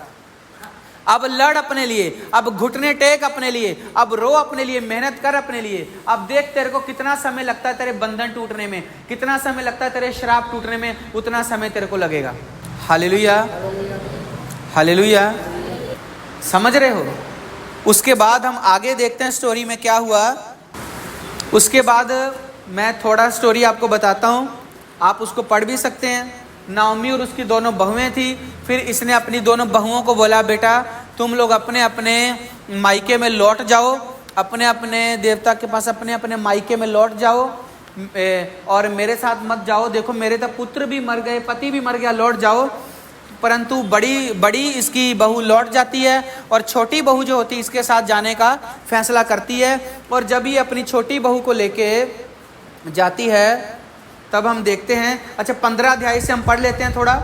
अब लड़ अपने लिए, अब घुटने टेक अपने लिए, अब रो अपने लिए, मेहनत कर अपने लिए। अब देख तेरे को कितना समय लगता है तेरे बंधन टूटने में, कितना समय लगता है तेरे श्राप टूटने में, उतना समय तेरे को लगेगा। Hallelujah, hallelujah. समझ रहे हो? उसके बाद हम आगे देखते हैं स्टोरी में क्या हुआ। उसके बाद मैं थोड़ा स्टोरी आपको बताता हूँ, आप उसको पढ़ भी सकते हैं। नाओमी और उसकी दोनों बहुएं थी। फिर इसने अपनी दोनों बहुओं को बोला, बेटा तुम लोग अपने अपने मायके में लौट जाओ, अपने अपने देवता के पास अपने अपने मायके में लौट जाओ, और मेरे साथ मत जाओ। देखो मेरे तो पुत्र भी मर गए, पति भी मर गया, लौट जाओ। परंतु बड़ी इसकी बहू लौट जाती है, और छोटी बहू जो होती है इसके साथ जाने का फैसला करती है। और जब ये अपनी छोटी बहू को लेके जाती है, तब हम देखते हैं, अच्छा 15 अध्याय से हम पढ़ लेते हैं थोड़ा।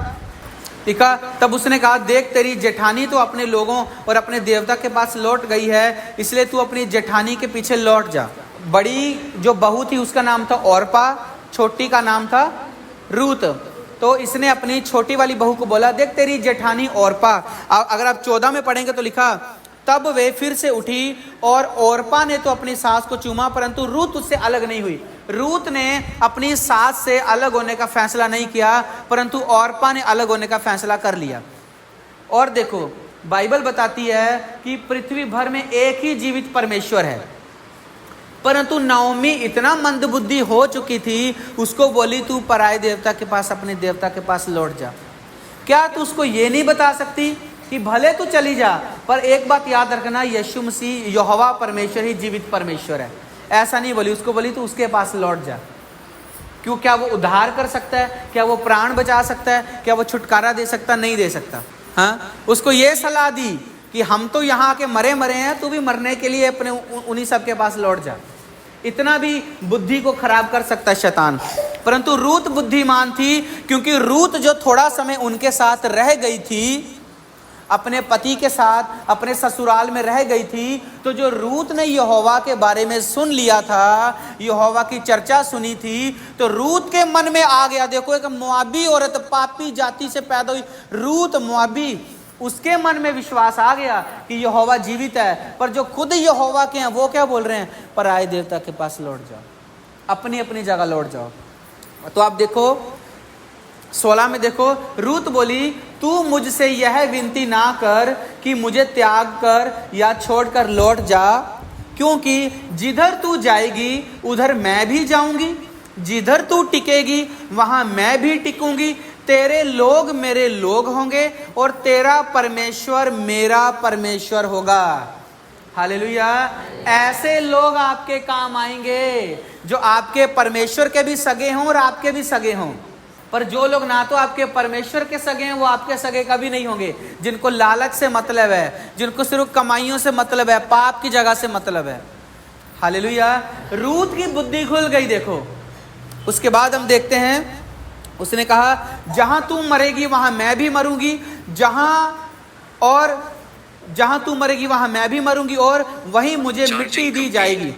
ठीक है। तब उसने कहा, देख तेरी जेठानी तो अपने लोगों और अपने देवता के पास लौट गई है, इसलिए तू अपनी जेठानी के पीछे लौट जा। बड़ी जो बहू थी उसका नाम था औरपा, छोटी का नाम था रूत। तो इसने अपनी छोटी वाली बहू को बोला, देख तेरी जेठानी औरपा। अगर आप 14 में पढ़ेंगे तो लिखा, तब वे फिर से उठी और औरपा ने तो अपनी सास को चूमा, परंतु रूत उससे अलग नहीं हुई। रूत ने अपनी सास से अलग होने का फैसला नहीं किया, परंतु औरपा ने अलग होने का फैसला कर लिया। और देखो बाइबल बताती है कि पृथ्वी भर में एक ही जीवित परमेश्वर है, परंतु नाओमी इतना मंदबुद्धि हो चुकी थी, उसको बोली तू पराये देवता के पास, अपने देवता के पास लौट जा। क्या तू उसको ये नहीं बता सकती कि भले तू चली जा, पर एक बात याद रखना, यीशु मसीह यहोवा परमेश्वर ही जीवित परमेश्वर है। ऐसा नहीं बोली, उसको बोली तू उसके पास लौट जा। क्यों? क्या वो उद्धार कर सकता है? क्या वो प्राण बचा सकता है? क्या वो छुटकारा दे सकता? नहीं दे सकता। हाँ, उसको ये सलाह दी कि हम तो यहाँ के मरे हैं, तू भी मरने के लिए अपने उन्हीं सब के पास लौट जा। इतना भी बुद्धि को खराब कर सकता है शैतान। परंतु रूत बुद्धिमान थी, क्योंकि रूत जो थोड़ा समय उनके साथ रह गई थी, अपने पति के साथ अपने ससुराल में रह गई थी, तो जो रूत ने यहोवा के बारे में सुन लिया था, यहोवा की चर्चा सुनी थी, तो रूत के मन में आ गया। देखो एक मोआबी औरत, पापी जाति से पैदा हुई रूत मोआबी, उसके मन में विश्वास आ गया कि यहोवा जीवित है। पर जो खुद यहोवा के हैं वो क्या बोल रहे हैं? पराये देवता के पास लौट जाओ, अपनी अपनी जगह लौट जाओ। तो आप देखो 16 में देखो, रूत बोली तू मुझसे यह विनती ना कर कि मुझे त्याग कर या छोड़कर लौट जा, क्योंकि जिधर तू जाएगी उधर मैं भी जाऊंगी, जिधर तू टिकेगी वहां मैं भी टिकूंगी। तेरे लोग मेरे लोग होंगे और तेरा परमेश्वर मेरा परमेश्वर होगा। हालेलुया। ऐसे लोग आपके काम आएंगे जो आपके परमेश्वर के भी सगे हों और आपके भी सगे हों। पर जो लोग ना तो आपके परमेश्वर के सगे हैं, वो आपके सगे कभी नहीं होंगे। जिनको लालच से मतलब है, जिनको सिर्फ कमाइयों से मतलब है, पाप की जगह से मतलब है। हालेलुया। रूत की बुद्धि खुल गई। देखो उसके बाद हम देखते हैं, उसने कहा जहां तू मरेगी वहां मैं भी मरूंगी, जहां तू मरेगी वहां मैं भी मरूंगी, और वहीं मुझे मिट्टी दी जाएगी।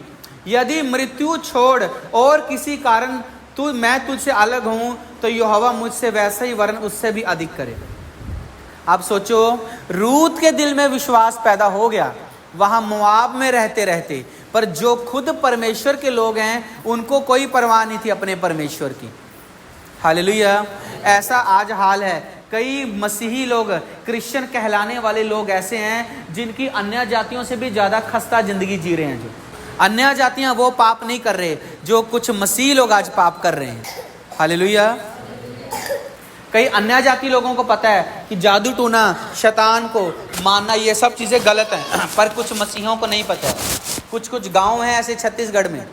यदि मृत्यु छोड़ और किसी कारण मैं तुझसे अलग हूं, तो यहोवा मुझसे वैसा ही वरन उससे भी अधिक करे। आप सोचो, रूत के दिल में विश्वास पैदा हो गया वहां मोआब में रहते रहते, पर जो खुद परमेश्वर के लोग हैं उनको कोई परवाह नहीं थी अपने परमेश्वर की। हालेलुया। ऐसा आज हाल है। कई मसीही लोग, क्रिश्चियन कहलाने वाले लोग ऐसे हैं जिनकी अन्य जातियों से भी ज़्यादा खस्ता जिंदगी जी रहे हैं। जो अन्य जातियां वो पाप नहीं कर रहे जो कुछ मसीही लोग आज पाप कर रहे हैं। हालेलुया। कई अन्य जाति लोगों को पता है कि जादू टोना, शैतान को मानना, ये सब चीज़ें गलत हैं, पर कुछ मसीहों को नहीं पता है। कुछ गांव हैं ऐसे छत्तीसगढ़ में,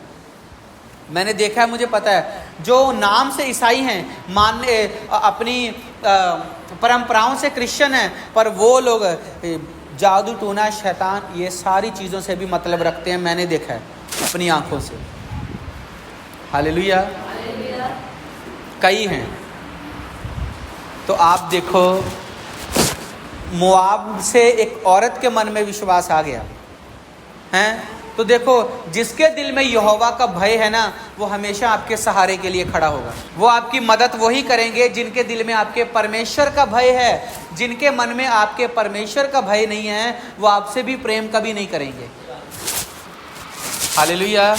मैंने देखा है, मुझे पता है, जो नाम से ईसाई हैं, मानने अपनी परंपराओं से क्रिश्चियन हैं, पर वो लोग जादू टोना, शैतान, ये सारी चीज़ों से भी मतलब रखते हैं। मैंने देखा है अपनी आंखों से। हालेलुया। कई हैं। तो आप देखो, मोआब से एक औरत के मन में विश्वास आ गया है। तो देखो, जिसके दिल में यहोवा का भय है ना, वो हमेशा आपके सहारे के लिए खड़ा होगा। वो आपकी मदद वही करेंगे जिनके दिल में आपके परमेश्वर का भय है। जिनके मन में आपके परमेश्वर का भय नहीं है, वो आपसे भी प्रेम कभी नहीं करेंगे। हालेलुया।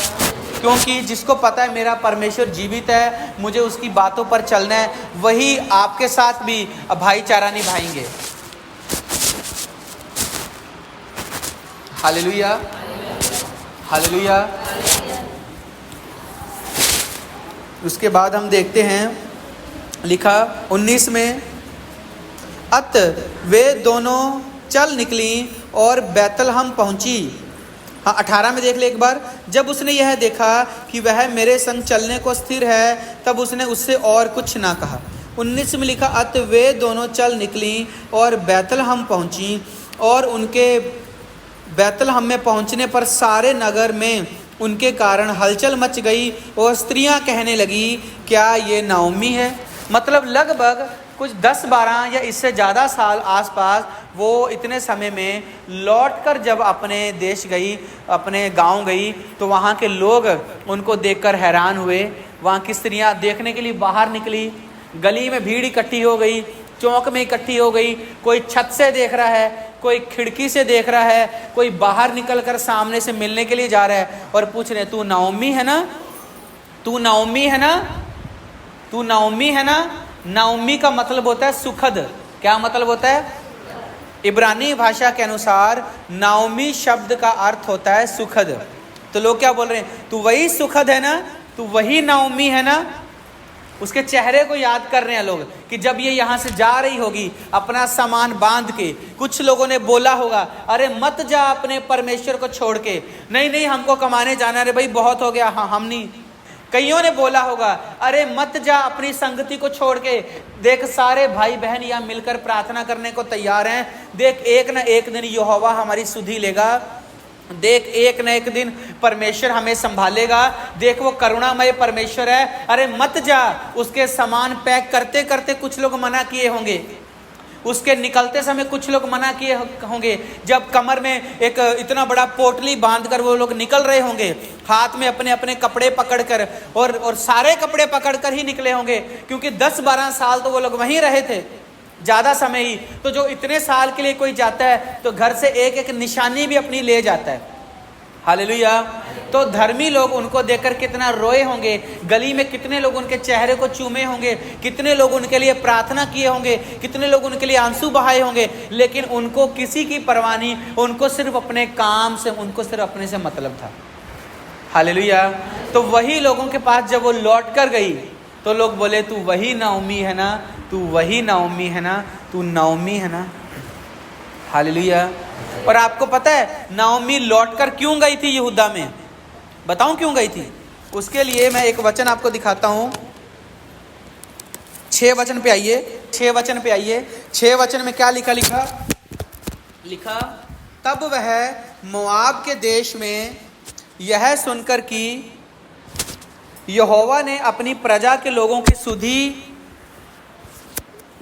क्योंकि जिसको पता है मेरा परमेश्वर जीवित है, मुझे उसकी बातों पर चलना है, वही आपके साथ भी भाईचारा निभाएंगे। हालेलुया। हालेलुया। उसके बाद हम देखते हैं, लिखा 19 में, अत वे दोनों चल निकली और बैतलहम पहुंची। हाँ, 18 में देख ले एक बार। जब उसने यह देखा कि वह मेरे संग चलने को स्थिर है, तब उसने उससे और कुछ ना कहा। 19 में लिखा, अत वे दोनों चल निकली और बैतलहम पहुंची, और उनके बैतलहम में पहुंचने पर सारे नगर में उनके कारण हलचल मच गई, और स्त्रियां कहने लगी, क्या ये नाओमी है? मतलब लगभग कुछ 10-12 या इससे ज़्यादा साल आसपास वो इतने समय में लौटकर जब अपने देश गई, अपने गांव गई, तो वहाँ के लोग उनको देखकर हैरान हुए। वहाँ की स्त्रियां देखने के लिए बाहर निकली, गली में भीड़ इकट्ठी हो गई, चौक में इकट्ठी हो गई। कोई छत से देख रहा है, कोई खिड़की से देख रहा है, कोई बाहर निकलकर सामने से मिलने के लिए जा रहा है और पूछ रहे, तू नाओमी है ना? तू नाओमी है ना? तू नाओमी है ना? नाओमी का मतलब होता है सुखद। क्या मतलब होता है? इब्रानी भाषा के अनुसार नाओमी शब्द का अर्थ होता है सुखद। तो लोग क्या बोल रहे हैं, तू वही सुखद है ना? तू वही नाओमी है ना? उसके चेहरे को याद कर रहे हैं लोग कि जब ये यहाँ से जा रही होगी अपना सामान बांध के। कुछ लोगों ने बोला होगा, अरे मत जा अपने परमेश्वर को छोड़ के। नहीं नहीं, हमको कमाने जाना, रे भाई बहुत हो गया, हाँ हम नहीं। कईयों ने बोला होगा, अरे मत जा अपनी संगति को छोड़ के, देख सारे भाई बहन यहाँ मिलकर प्रार्थना करने को तैयार हैं। देख एक न एक दिन यहोवा हमारी सुधि लेगा। देख एक न एक दिन परमेश्वर हमें संभालेगा। देख वो करुणामय परमेश्वर है। अरे मत जा। उसके सामान पैक करते करते कुछ लोग मना किए होंगे, उसके निकलते समय कुछ लोग मना किए होंगे। जब कमर में एक इतना बड़ा पोटली बांधकर वो लोग निकल रहे होंगे, हाथ में अपने अपने कपड़े पकड़कर, और सारे कपड़े पकड़कर ही निकले होंगे, क्योंकि 10-12 साल तो वो लोग वहीं रहे थे, ज़्यादा समय ही। तो जो इतने साल के लिए कोई जाता है तो घर से एक एक निशानी भी अपनी ले जाता है। हालेलुया। तो धर्मी लोग उनको देखकर कितना रोए होंगे, गली में कितने लोग उनके चेहरे को चूमे होंगे, कितने लोग उनके लिए प्रार्थना किए होंगे, कितने लोग उनके लिए आंसू बहाए होंगे, लेकिन उनको किसी की परवाह नहीं। उनको सिर्फ अपने काम से, उनको सिर्फ अपने से मतलब था। हालेलुया। तो वही लोगों के पास जब वो लौट कर गई तो लोग बोले, तू वही नाओमी है ना? तू वही नाओमी है ना? तू नाओमी है ना? हालेलुया। और आपको पता है नाओमी लौटकर क्यों गई थी यहूदा में? बताऊं क्यों गई थी? उसके लिए मैं एक वचन आपको दिखाता हूँ। 6 वचन पे आइए, 6 वचन पे आइए। 6 वचन में क्या लिखा, तब वह मोआब के देश में यह सुनकर कि यहोवा ने अपनी प्रजा के लोगों की सुधि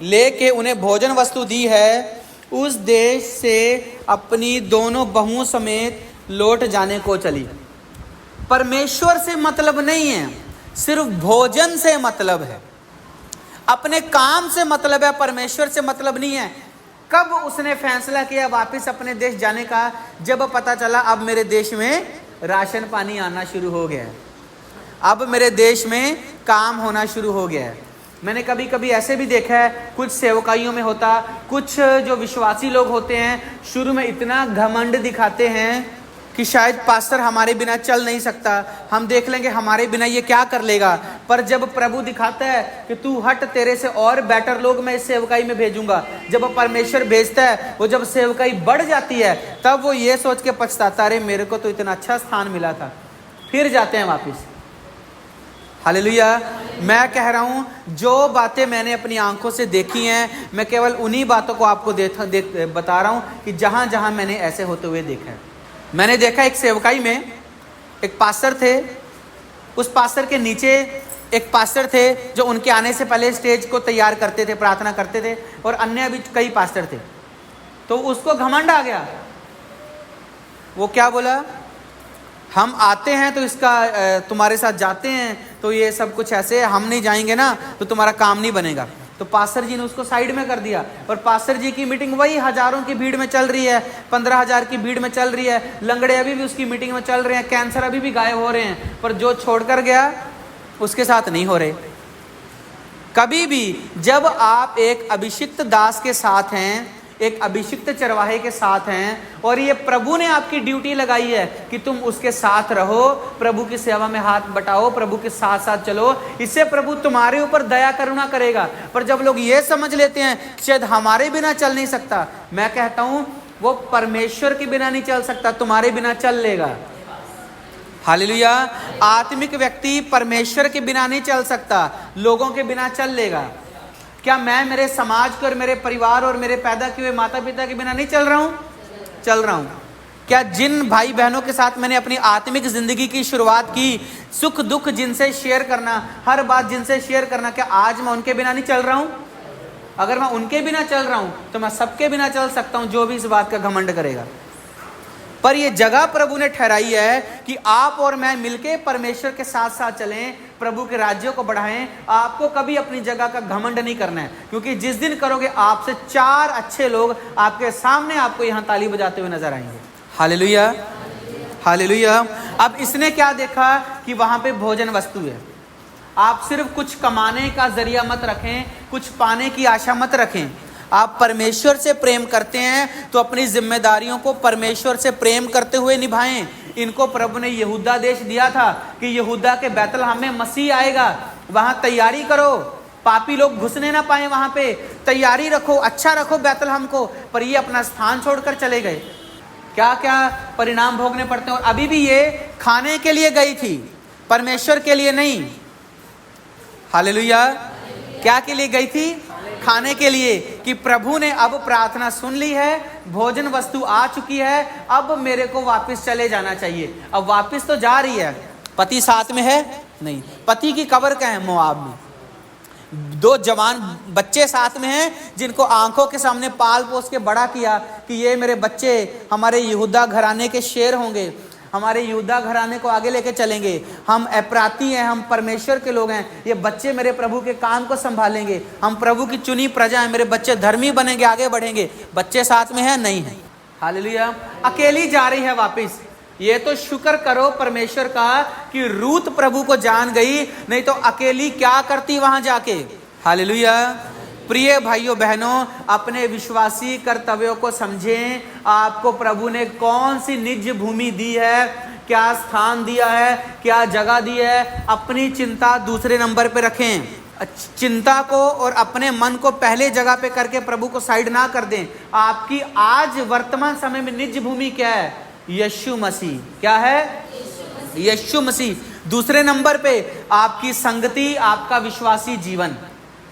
लेके उन्हें भोजन वस्तु दी है, उस देश से अपनी दोनों बहुओं समेत लौट जाने को चली। परमेश्वर से मतलब नहीं है, सिर्फ भोजन से मतलब है, अपने काम से मतलब है, परमेश्वर से मतलब नहीं है। कब उसने फैसला किया वापस अपने देश जाने का? जब पता चला अब मेरे देश में राशन पानी आना शुरू हो गया है, अब मेरे देश में काम होना शुरू हो गया है। मैंने कभी कभी ऐसे भी देखा है, कुछ सेवकाइयों में होता, कुछ जो विश्वासी लोग होते हैं शुरू में इतना घमंड दिखाते हैं कि शायद पास्टर हमारे बिना चल नहीं सकता, हम देख लेंगे हमारे बिना ये क्या कर लेगा। पर जब प्रभु दिखाता है कि तू हट, तेरे से और बेटर लोग मैं इस सेवकाई में भेजूंगा, जब परमेश्वर भेजता है, वो जब सेवकाई बढ़ जाती है तब वो ये सोच के पछताता, अरे मेरे को तो इतना अच्छा स्थान मिला था, फिर जाते हैं वापिस। हालेलुया। मैं कह रहा हूं जो बातें मैंने अपनी आंखों से देखी हैं, मैं केवल उन्हीं बातों को आपको बता रहा हूं कि जहां जहां मैंने ऐसे होते हुए देखा है। मैंने देखा एक सेवकाई में एक पास्टर थे, उस पास्टर के नीचे एक पास्टर थे जो उनके आने से पहले स्टेज को तैयार करते थे, प्रार्थना करते थे, और अन्य भी कई पास्टर थे। तो उसको घमंड आ गया, वो क्या बोला, हम आते हैं तो इसका तुम्हारे साथ जाते हैं तो ये सब कुछ ऐसे, हम नहीं जाएंगे ना तो तुम्हारा काम नहीं बनेगा। तो पास्टर जी ने उसको साइड में कर दिया, और पास्टर जी की मीटिंग वही हजारों की भीड़ में चल रही है, 15,000 की भीड़ में चल रही है, लंगड़े अभी भी उसकी मीटिंग में चल रहे हैं, कैंसर अभी भी गायब हो रहे हैं, पर जो छोड़कर गया उसके साथ नहीं हो रहे। कभी भी जब आप एक अभिषिक्त दास के साथ हैं, एक अभिषिक्त चरवाहे के साथ हैं, और ये प्रभु ने आपकी ड्यूटी लगाई है कि तुम उसके साथ रहो, प्रभु की सेवा में हाथ बटाओ, प्रभु के साथ साथ चलो, इससे प्रभु तुम्हारे ऊपर दया करुणा करेगा। पर जब लोग ये समझ लेते हैं शायद हमारे बिना चल नहीं सकता, मैं कहता हूं वो परमेश्वर के बिना नहीं चल सकता, तुम्हारे बिना चल लेगा। हालेलुया। आत्मिक व्यक्ति परमेश्वर के बिना नहीं चल सकता, लोगों के बिना चल लेगा। क्या मैं मेरे समाज के और मेरे परिवार और मेरे पैदा किए हुए माता पिता के बिना नहीं चल रहा हूं? चल रहा हूं। क्या जिन भाई बहनों के साथ मैंने अपनी आत्मिक जिंदगी की शुरुआत की, सुख दुख जिनसे शेयर करना, हर बात जिनसे शेयर करना, क्या आज मैं उनके बिना नहीं चल रहा हूं? अगर मैं उनके बिना चल रहा हूं तो मैं सबके बिना चल सकता हूं, जो भी इस बात का घमंड करेगा। पर यह जगह प्रभु ने ठहराई है कि आप और मैं मिलके परमेश्वर के साथ साथ चलें, प्रभु के राज्य को बढ़ाएं। आपको कभी अपनी जगह का घमंड नहीं करना है, क्योंकि जिस दिन करोगे आपसे 4 अच्छे लोग आपके सामने आपको यहां ताली बजाते हुए नजर आएंगे। Hallelujah, hallelujah. अब इसने क्या देखा कि वहां पे भोजन वस्तु है। आप सिर्फ कुछ कमाने का जरिया मत रखें, कुछ पाने की आशा मत रखें। आप परमेश्वर से प्रेम करते हैं तो अपनी जिम्मेदारियों को परमेश्वर से प्रेम करते हुए निभाएं। इनको प्रभु ने यहूदा देश दिया था कि यहूदा के बैतलहम में मसीह आएगा, वहां तैयारी करो, पापी लोग घुसने ना पाए, वहां पे तैयारी रखो, अच्छा रखो बैतलहम को। पर ये अपना स्थान छोड़कर चले गए, क्या क्या परिणाम भोगने पड़ते हैं। और अभी भी ये खाने के लिए गई थी, परमेश्वर के लिए नहीं। हालेलुया। क्या के लिए गई थी? खाने के लिए, कि प्रभु ने अब प्रार्थना सुन ली है, भोजन वस्तु आ चुकी है, अब मेरे को वापस चले जाना चाहिए। अब वापस तो जा रही है, पति साथ में है नहीं, पति की कब्र का है मोआब में। 2 जवान बच्चे साथ में हैं जिनको आंखों के सामने पाल पोस के बड़ा किया कि ये मेरे बच्चे हमारे यहूदा घराने के शेर होंगे, हमारे यहूदा घराने को आगे लेके चलेंगे, हम अपराधी हैं, हम परमेश्वर के लोग हैं, ये बच्चे मेरे प्रभु के काम को संभालेंगे, हम प्रभु की चुनी प्रजा हैं, मेरे बच्चे धर्मी बनेंगे, आगे बढ़ेंगे। बच्चे साथ में है नहीं है। हालेलुया। अकेली जा रही है वापस। ये तो शुक्र करो परमेश्वर का कि रूत प्रभु को जान गई, नहीं तो अकेली क्या करती वहां जाके। हालेलुया। प्रिय भाइयों बहनों, अपने विश्वासी कर्तव्यों को समझें। आपको प्रभु ने कौन सी निज भूमि दी है, क्या स्थान दिया है, क्या जगह दी है। अपनी चिंता दूसरे नंबर पे रखें, चिंता को और अपने मन को पहले जगह पे करके प्रभु को साइड ना कर दें। आपकी आज वर्तमान समय में निज भूमि क्या है? यीशु मसीह। क्या है? यीशु मसीह। दूसरे नंबर पे आपकी संगति, आपका विश्वासी जीवन।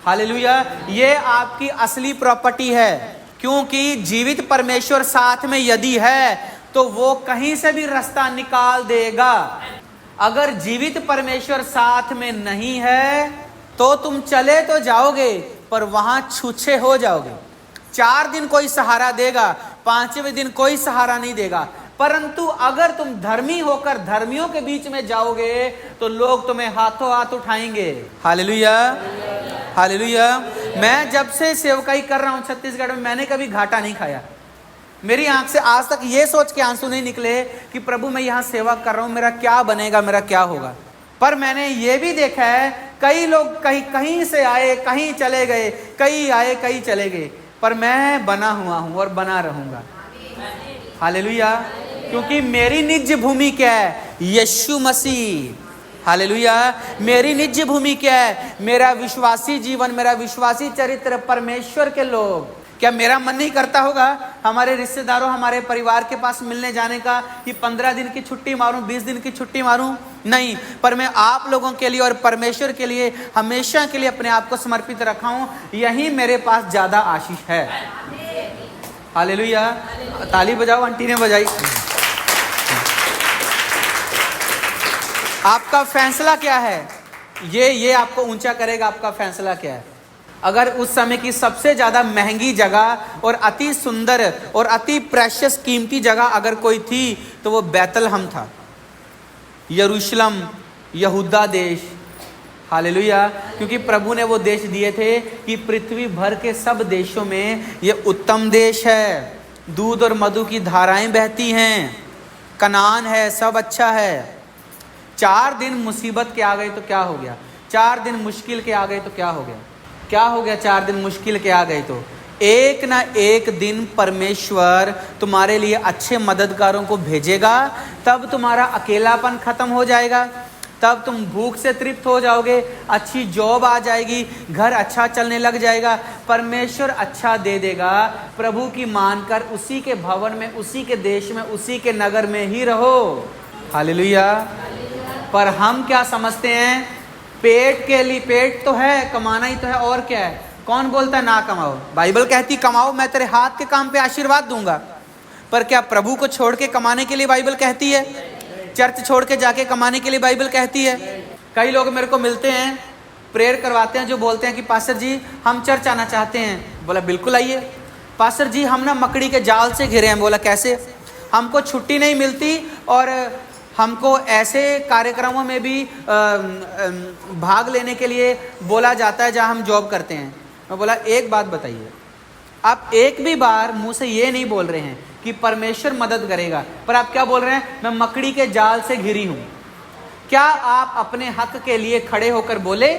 हालेलुया, ये आपकी असली प्रॉपर्टी है, क्योंकि जीवित परमेश्वर साथ में यदि है तो वो कहीं से भी रास्ता निकाल देगा। अगर जीवित परमेश्वर साथ में नहीं है तो तुम चले तो जाओगे पर वहां छूछे हो जाओगे। 4 दिन कोई सहारा देगा, 5वें दिन कोई सहारा नहीं देगा। परंतु अगर तुम धर्मी होकर धर्मियों के बीच में जाओगे तो लोग तुम्हें हाथों हाथ उठाएंगे। Hallelujah, hallelujah. मैं जब से सेवकाई कर रहा हूं छत्तीसगढ़ में, मैंने कभी घाटा नहीं खाया। मेरी आंख से आज तक ये सोच के आंसू नहीं निकले कि प्रभु मैं यहाँ सेवा कर रहा हूँ, मेरा क्या बनेगा, मेरा क्या होगा। पर मैंने ये भी देखा है कई लोग कहीं से आए, कहीं चले गए, कई आए कई चले गए, पर मैं बना हुआ हूँ और बना रहूंगा। हालेलुया, क्योंकि मेरी निज भूमि क्या है? यीशु मसीह। हालेलुया, मेरी निज भूमि क्या है? मेरा विश्वासी जीवन, मेरा विश्वासी चरित्र, परमेश्वर के लोग। क्या मेरा मन नहीं करता होगा हमारे रिश्तेदारों, हमारे परिवार के पास मिलने जाने का कि 15 दिन की छुट्टी मारूं, 20 दिन की छुट्टी मारूं? नहीं, पर मैं आप लोगों के लिए और परमेश्वर के लिए हमेशा के लिए अपने आप को समर्पित रखा हूं। यही मेरे पास ज्यादा आशीष है। हालेलुया, ताली बजाओ, आंटी ने बजाई। आपका फैसला क्या है? ये आपको ऊंचा करेगा। आपका फैसला क्या है? अगर उस समय की सबसे ज्यादा महंगी जगह और अति सुंदर और अति प्रेशियस कीमती जगह अगर कोई थी तो वो बैतलहम था, यरूशलेम, यहूदा देश। हालेलुया, क्योंकि प्रभु ने वो देश दिए थे कि पृथ्वी भर के सब देशों में ये उत्तम देश है, दूध और मधु की धाराएं बहती हैं, कनान है, सब अच्छा है। 4 दिन मुसीबत के आ गए तो क्या हो गया? 4 दिन मुश्किल के आ गए तो क्या हो गया? क्या हो गया? 4 दिन मुश्किल के आ गए तो एक ना एक दिन परमेश्वर तुम्हारे लिए अच्छे मददगारों को भेजेगा। तब तुम्हारा अकेलापन खत्म हो जाएगा, तब तुम भूख से तृप्त हो जाओगे, अच्छी जॉब आ जाएगी, घर अच्छा चलने लग जाएगा, परमेश्वर अच्छा दे देगा। प्रभु की मानकर उसी के भवन में, उसी के देश में, उसी के नगर में ही रहो। हालेलुया। पर हम क्या समझते हैं? पेट के लिए, पेट तो है, कमाना ही तो है, और क्या है? कौन बोलता है ना कमाओ? बाइबल कहती कमाओ, मैं तेरे हाथ के काम पे आशीर्वाद दूंगा। पर क्या प्रभु को छोड़ के कमाने के लिए बाइबल कहती है? चर्च छोड़ के जाके कमाने के लिए बाइबल कहती है? कई लोग मेरे को मिलते हैं, प्रेयर करवाते हैं, जो बोलते हैं कि पास्टर जी हम चर्च आना चाहते हैं। बोला बिल्कुल आइए। पास्टर जी हम ना मकड़ी के जाल से घिरे हैं। बोला कैसे? हमको छुट्टी नहीं मिलती और हमको ऐसे कार्यक्रमों में भी भाग लेने के लिए बोला जाता है जहां हम जॉब करते हैं। मैं बोला एक बात बताइए, आप एक भी बार मुंह से ये नहीं बोल रहे हैं कि परमेश्वर मदद करेगा, पर आप क्या बोल रहे हैं? मैं मकड़ी के जाल से घिरी हूं। क्या आप अपने हक के लिए खड़े होकर बोले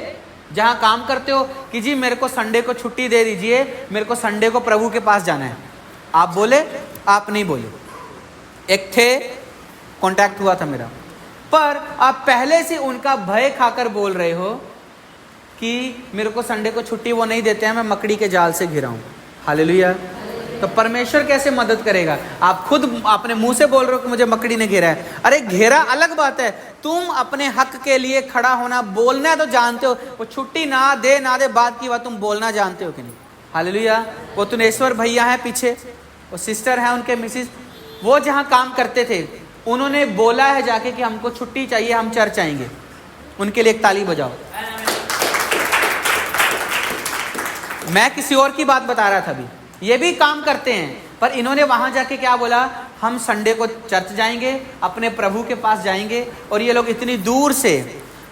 जहां काम करते हो कि जी मेरे को संडे को छुट्टी दे दीजिए, मेरे को संडे को प्रभु के पास जाना है? आप बोले? आप नहीं बोले। एक थे, कांटेक्ट हुआ था मेरा, पर आप पहले से उनका भय खाकर बोल रहे हो कि मेरे को संडे को छुट्टी वो नहीं देते हैं, मैं मकड़ी के जाल से घिरा हूं। हालेलुया। तो परमेश्वर कैसे मदद करेगा? आप खुद अपने मुंह से बोल रहे हो कि मुझे मकड़ी ने घेरा है। अरे घेरा अलग बात है, तुम अपने हक के लिए खड़ा होना, बोलना तो जानते हो। वो छुट्टी ना दे बात की बात तुम बोलना जानते हो कि नहीं? हालेलुया। वो तुनेश्वर भैया है पीछे, वो सिस्टर है, उनके मिसिस, वो जहां काम करते थे उन्होंने बोला है जाके कि हमको छुट्टी चाहिए, हम चर्च आएंगे। उनके लिए एक ताली बजाओ। मैं किसी और की बात बता रहा था अभी, ये भी काम करते हैं, पर इन्होंने वहां जाके क्या बोला? हम संडे को चर्च जाएंगे, अपने प्रभु के पास जाएंगे। और ये लोग इतनी दूर से,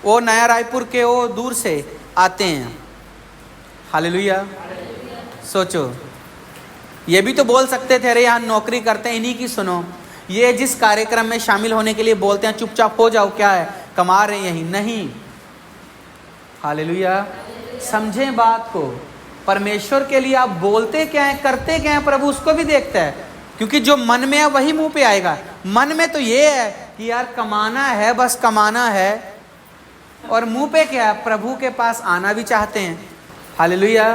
वो नया रायपुर के वो दूर से आते हैं। हालेलुया। सोचो, ये भी तो बोल सकते थे अरे यहाँ नौकरी करते हैं, इन्हीं की सुनो। ये जिस कार्यक्रम में शामिल होने के लिए बोलते हैं चुपचाप हो जाओ, क्या है कमा रहे हैं यही? नहीं। हालेलुया। समझें बात को। परमेश्वर के लिए आप बोलते क्या है, करते क्या है, प्रभु उसको भी देखता है, क्योंकि जो मन में है वही मुंह पे आएगा। मन में तो ये है कि यार कमाना है, बस कमाना है, और मुंह पे क्या है? प्रभु के पास आना भी चाहते हैं। हालेलुया।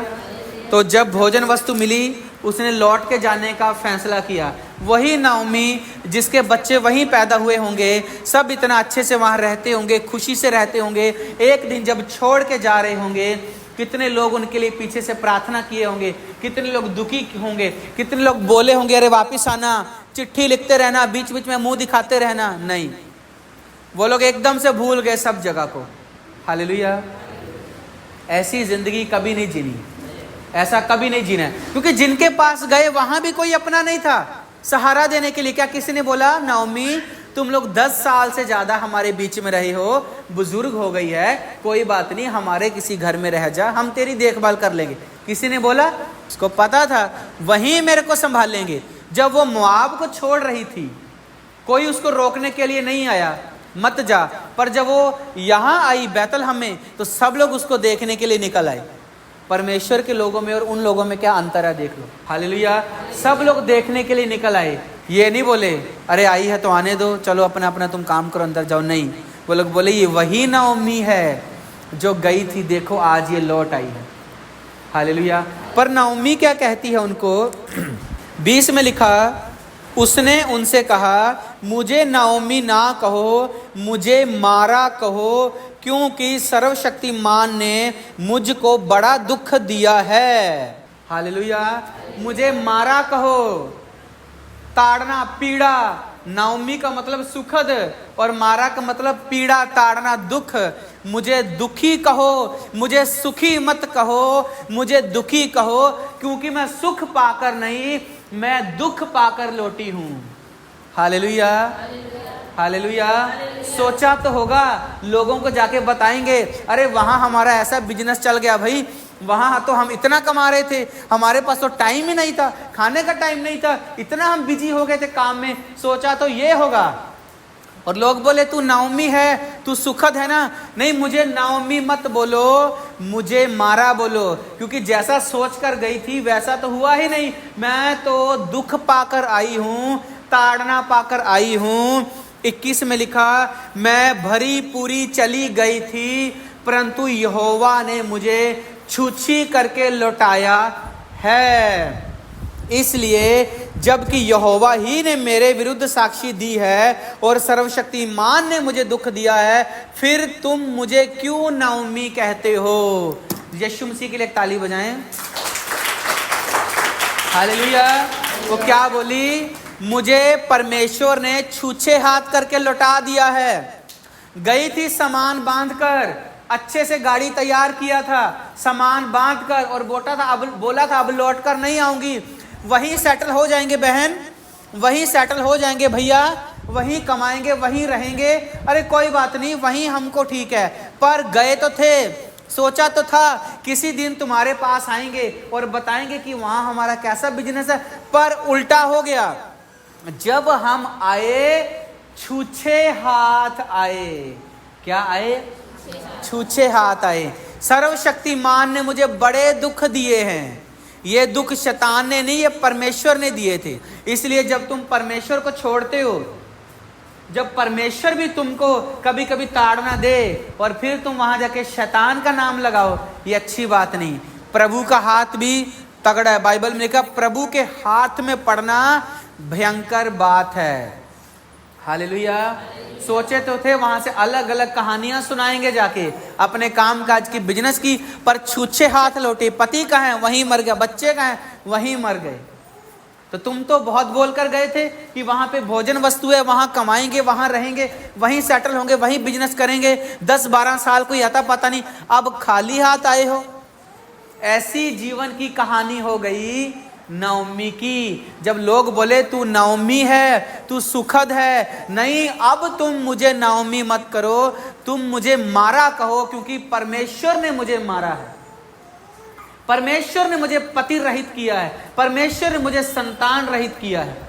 तो जब भोजन वस्तु मिली, उसने लौट के जाने का फैसला किया। वही नाओमी जिसके बच्चे वहीं पैदा हुए होंगे, सब इतना अच्छे से वहाँ रहते होंगे, खुशी से रहते होंगे। एक दिन जब छोड़ के जा रहे होंगे, कितने लोग उनके लिए पीछे से प्रार्थना किए होंगे, कितने लोग दुखी होंगे, कितने लोग बोले होंगे अरे वापस आना, चिट्ठी लिखते रहना, बीच बीच में मुंह दिखाते रहना। नहीं, वो लोग एकदम से भूल गए सब जगह को। हालेलुया। ऐसी जिंदगी कभी नहीं जीनी, ऐसा कभी नहीं जीना है, क्योंकि जिनके पास गए वहां भी कोई अपना नहीं था सहारा देने के लिए। क्या किसी ने बोला नाओमी तुम लोग 10 साल से ज्यादा हमारे बीच में रहे हो, बुजुर्ग हो गई है, कोई बात नहीं, हमारे किसी घर में रह जा, हम तेरी देखभाल कर लेंगे? किसी ने बोला? उसको पता था वहीं मेरे को संभाल लेंगे। जब वो मोआब को छोड़ रही थी, कोई उसको रोकने के लिए नहीं आया, मत जा। पर जब वो यहाँ आई बैतलहम में, तो सब लोग उसको देखने के लिए निकल आए। परमेश्वर के लोगों में और उन लोगों में क्या अंतर है देख लो। हालेलुया। सब लोग देखने के लिए निकल आए। ये नहीं बोले अरे आई है तो आने दो, चलो अपना अपना तुम काम करो, अंदर जाओ। नहीं, वो लोग बोले ये वही नाओमी है जो गई थी, देखो आज ये लौट आई है। हालेलुया। पर नाओमी क्या कहती है उनको? 20 में लिखा, उसने उनसे कहा मुझे नाओमी ना कहो, मुझे मारा कहो, क्योंकि सर्वशक्तिमान ने मुझको बड़ा दुख दिया है। हालेलुया। मुझे मारा कहो, ताड़ना, पीड़ा। नाओमी का मतलब सुखद और मारा का मतलब पीड़ा, ताड़ना, दुख। मुझे दुखी कहो, मुझे सुखी मत कहो, मुझे दुखी कहो, क्योंकि मैं सुख पाकर नहीं, मैं दुख पाकर लौटी हूं। हालेलुया। हालेलुया। सोचा तो होगा लोगों को जाके बताएंगे अरे वहां हमारा ऐसा बिजनेस चल गया भाई, वहां तो हम इतना कमा रहे थे, हमारे पास तो टाइम ही नहीं था, खाने का टाइम नहीं था, इतना हम बिजी हो गए थे काम में। सोचा तो ये होगा। और लोग बोले तू नाओमी है, तू सुखद है ना? नहीं, मुझे नाओमी मत बोलो, मुझे मारा बोलो, क्योंकि जैसा सोच कर गई थी वैसा तो हुआ ही नहीं। मैं तो दुख पाकर आई हूं, ताड़ना पाकर आई हूं। 21 में लिखा, मैं भरी पूरी चली गई थी, परंतु यहोवा ने मुझे छूछी करके लौटाया है। इसलिए जबकि यहोवा ही ने मेरे विरुद्ध साक्षी दी है और सर्वशक्तिमान ने मुझे दुख दिया है, फिर तुम मुझे क्यों नाओमी कहते हो? यीशु मसीह के लिए ताली बजाएं। हालेलुया। वो क्या बोली? मुझे परमेश्वर ने छूछे हाथ करके लौटा दिया है। गई थी सामान बांधकर, अच्छे से गाड़ी तैयार किया था, सामान बांधकर, और बोला था अब लौट कर नहीं आऊंगी, वहीं सेटल हो जाएंगे बहन, वहीं सेटल हो जाएंगे भैया, वहीं कमाएंगे, वहीं रहेंगे, अरे कोई बात नहीं, वहीं हमको ठीक है। पर गए तो थे, सोचा तो था किसी दिन तुम्हारे पास आएंगे और बताएंगे कि वहां हमारा कैसा बिजनेस है, पर उल्टा हो गया। जब हम आए छूछे हाथ आए। क्या आए? छूछे हाथ आए। सर्वशक्तिमान ने मुझे बड़े दुख दिए हैं। ये दुख शैतान ने नहीं, ये परमेश्वर ने दिए थे। इसलिए जब तुम परमेश्वर को छोड़ते हो, जब परमेश्वर भी तुमको कभी कभी ताड़ना दे और फिर तुम वहां जाके शैतान का नाम लगाओ, ये अच्छी बात नहीं। प्रभु का हाथ भी तगड़ा है। बाइबल में लिखा प्रभु के हाथ में पड़ना भयंकर बात है। हालेलुया। सोचे तो थे वहां से अलग अलग कहानियां सुनाएंगे जाके अपने काम काज की, बिजनेस की, पर छूछे हाथ लौटे। पति कहाँ है? वहीं मर गया। बच्चे कहाँ है? वहीं मर गए। तो तुम तो बहुत बोल कर गए थे कि वहां पे भोजन वस्तु है, वहां कमाएंगे, वहां रहेंगे, वहीं सेटल होंगे, वहीं बिजनेस करेंगे, 10-12 साल कोई आता पता नहीं, अब खाली हाथ आए हो। ऐसी जीवन की कहानी हो गई नाओमी की। जब लोग बोले तू नाओमी है, तू सुखद है, नहीं अब तुम मुझे नाओमी मत करो, तुम मुझे मारा कहो, क्योंकि परमेश्वर ने मुझे मारा है, परमेश्वर ने मुझे पति रहित किया है, परमेश्वर ने मुझे संतान रहित किया है,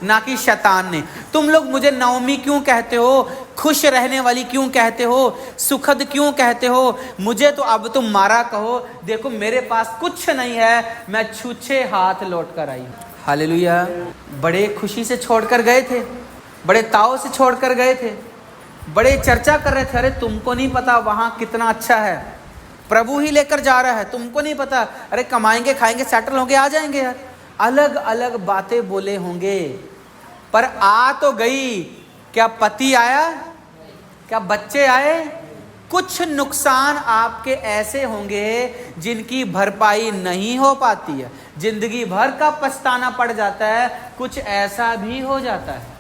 ना कि शैतान ने। तुम लोग मुझे नाओमी क्यों कहते हो? खुश रहने वाली क्यों कहते हो? सुखद क्यों कहते हो? मुझे तो अब तुम मारा कहो। देखो मेरे पास कुछ नहीं है, मैं छूछे हाथ लौट कर आई। हालेलुया। बड़े खुशी से छोड़कर गए थे, बड़े ताव से छोड़कर गए थे, बड़े चर्चा कर रहे थे, अरे तुमको नहीं पता वहां कितना अच्छा है, प्रभु ही लेकर जा रहा है, तुमको नहीं पता, अरे कमाएंगे, खाएंगे, सेटल होंगे, आ जाएंगे यार। अलग अलग बातें बोले होंगे, पर आ तो गई। क्या पति आया? क्या बच्चे आए? कुछ नुकसान आपके ऐसे होंगे जिनकी भरपाई नहीं हो पाती है, जिंदगी भर का पछताना पड़ जाता है, कुछ ऐसा भी हो जाता है।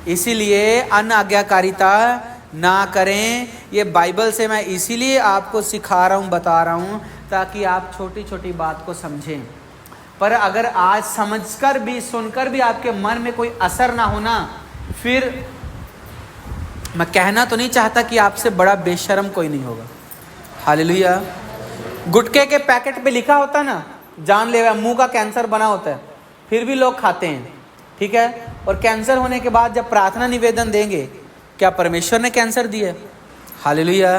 इसीलिए अनाज्ञाकारिता ना करें। ये बाइबल से मैं इसीलिए आपको सिखा रहा हूँ, बता रहा हूँ, ताकि आप छोटी छोटी बात को समझें। पर अगर आज समझकर भी, सुनकर भी आपके मन में कोई असर ना होना, फिर मैं कहना तो नहीं चाहता कि आपसे बड़ा बेशर्म कोई नहीं होगा। हालेलुया। गुटखे के पैकेट पे लिखा होता ना, जानलेवा, मुंह का कैंसर बना होता है, फिर भी लोग खाते हैं, ठीक है। और कैंसर होने के बाद जब प्रार्थना निवेदन देंगे, क्या परमेश्वर ने कैंसर दिया? हालेलुया।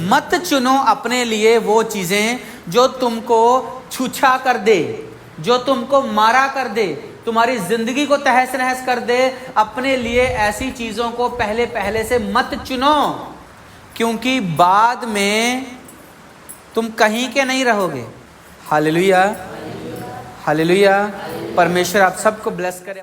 मत चुनो अपने लिए वो चीजें जो तुमको छुछा कर दे, जो तुमको मारा कर दे, तुम्हारी जिंदगी को तहस नहस कर दे। अपने लिए ऐसी चीजों को पहले से मत चुनो, क्योंकि बाद में तुम कहीं के नहीं रहोगे। Hallelujah, hallelujah. परमेश्वर आप सबको ब्लेस करे।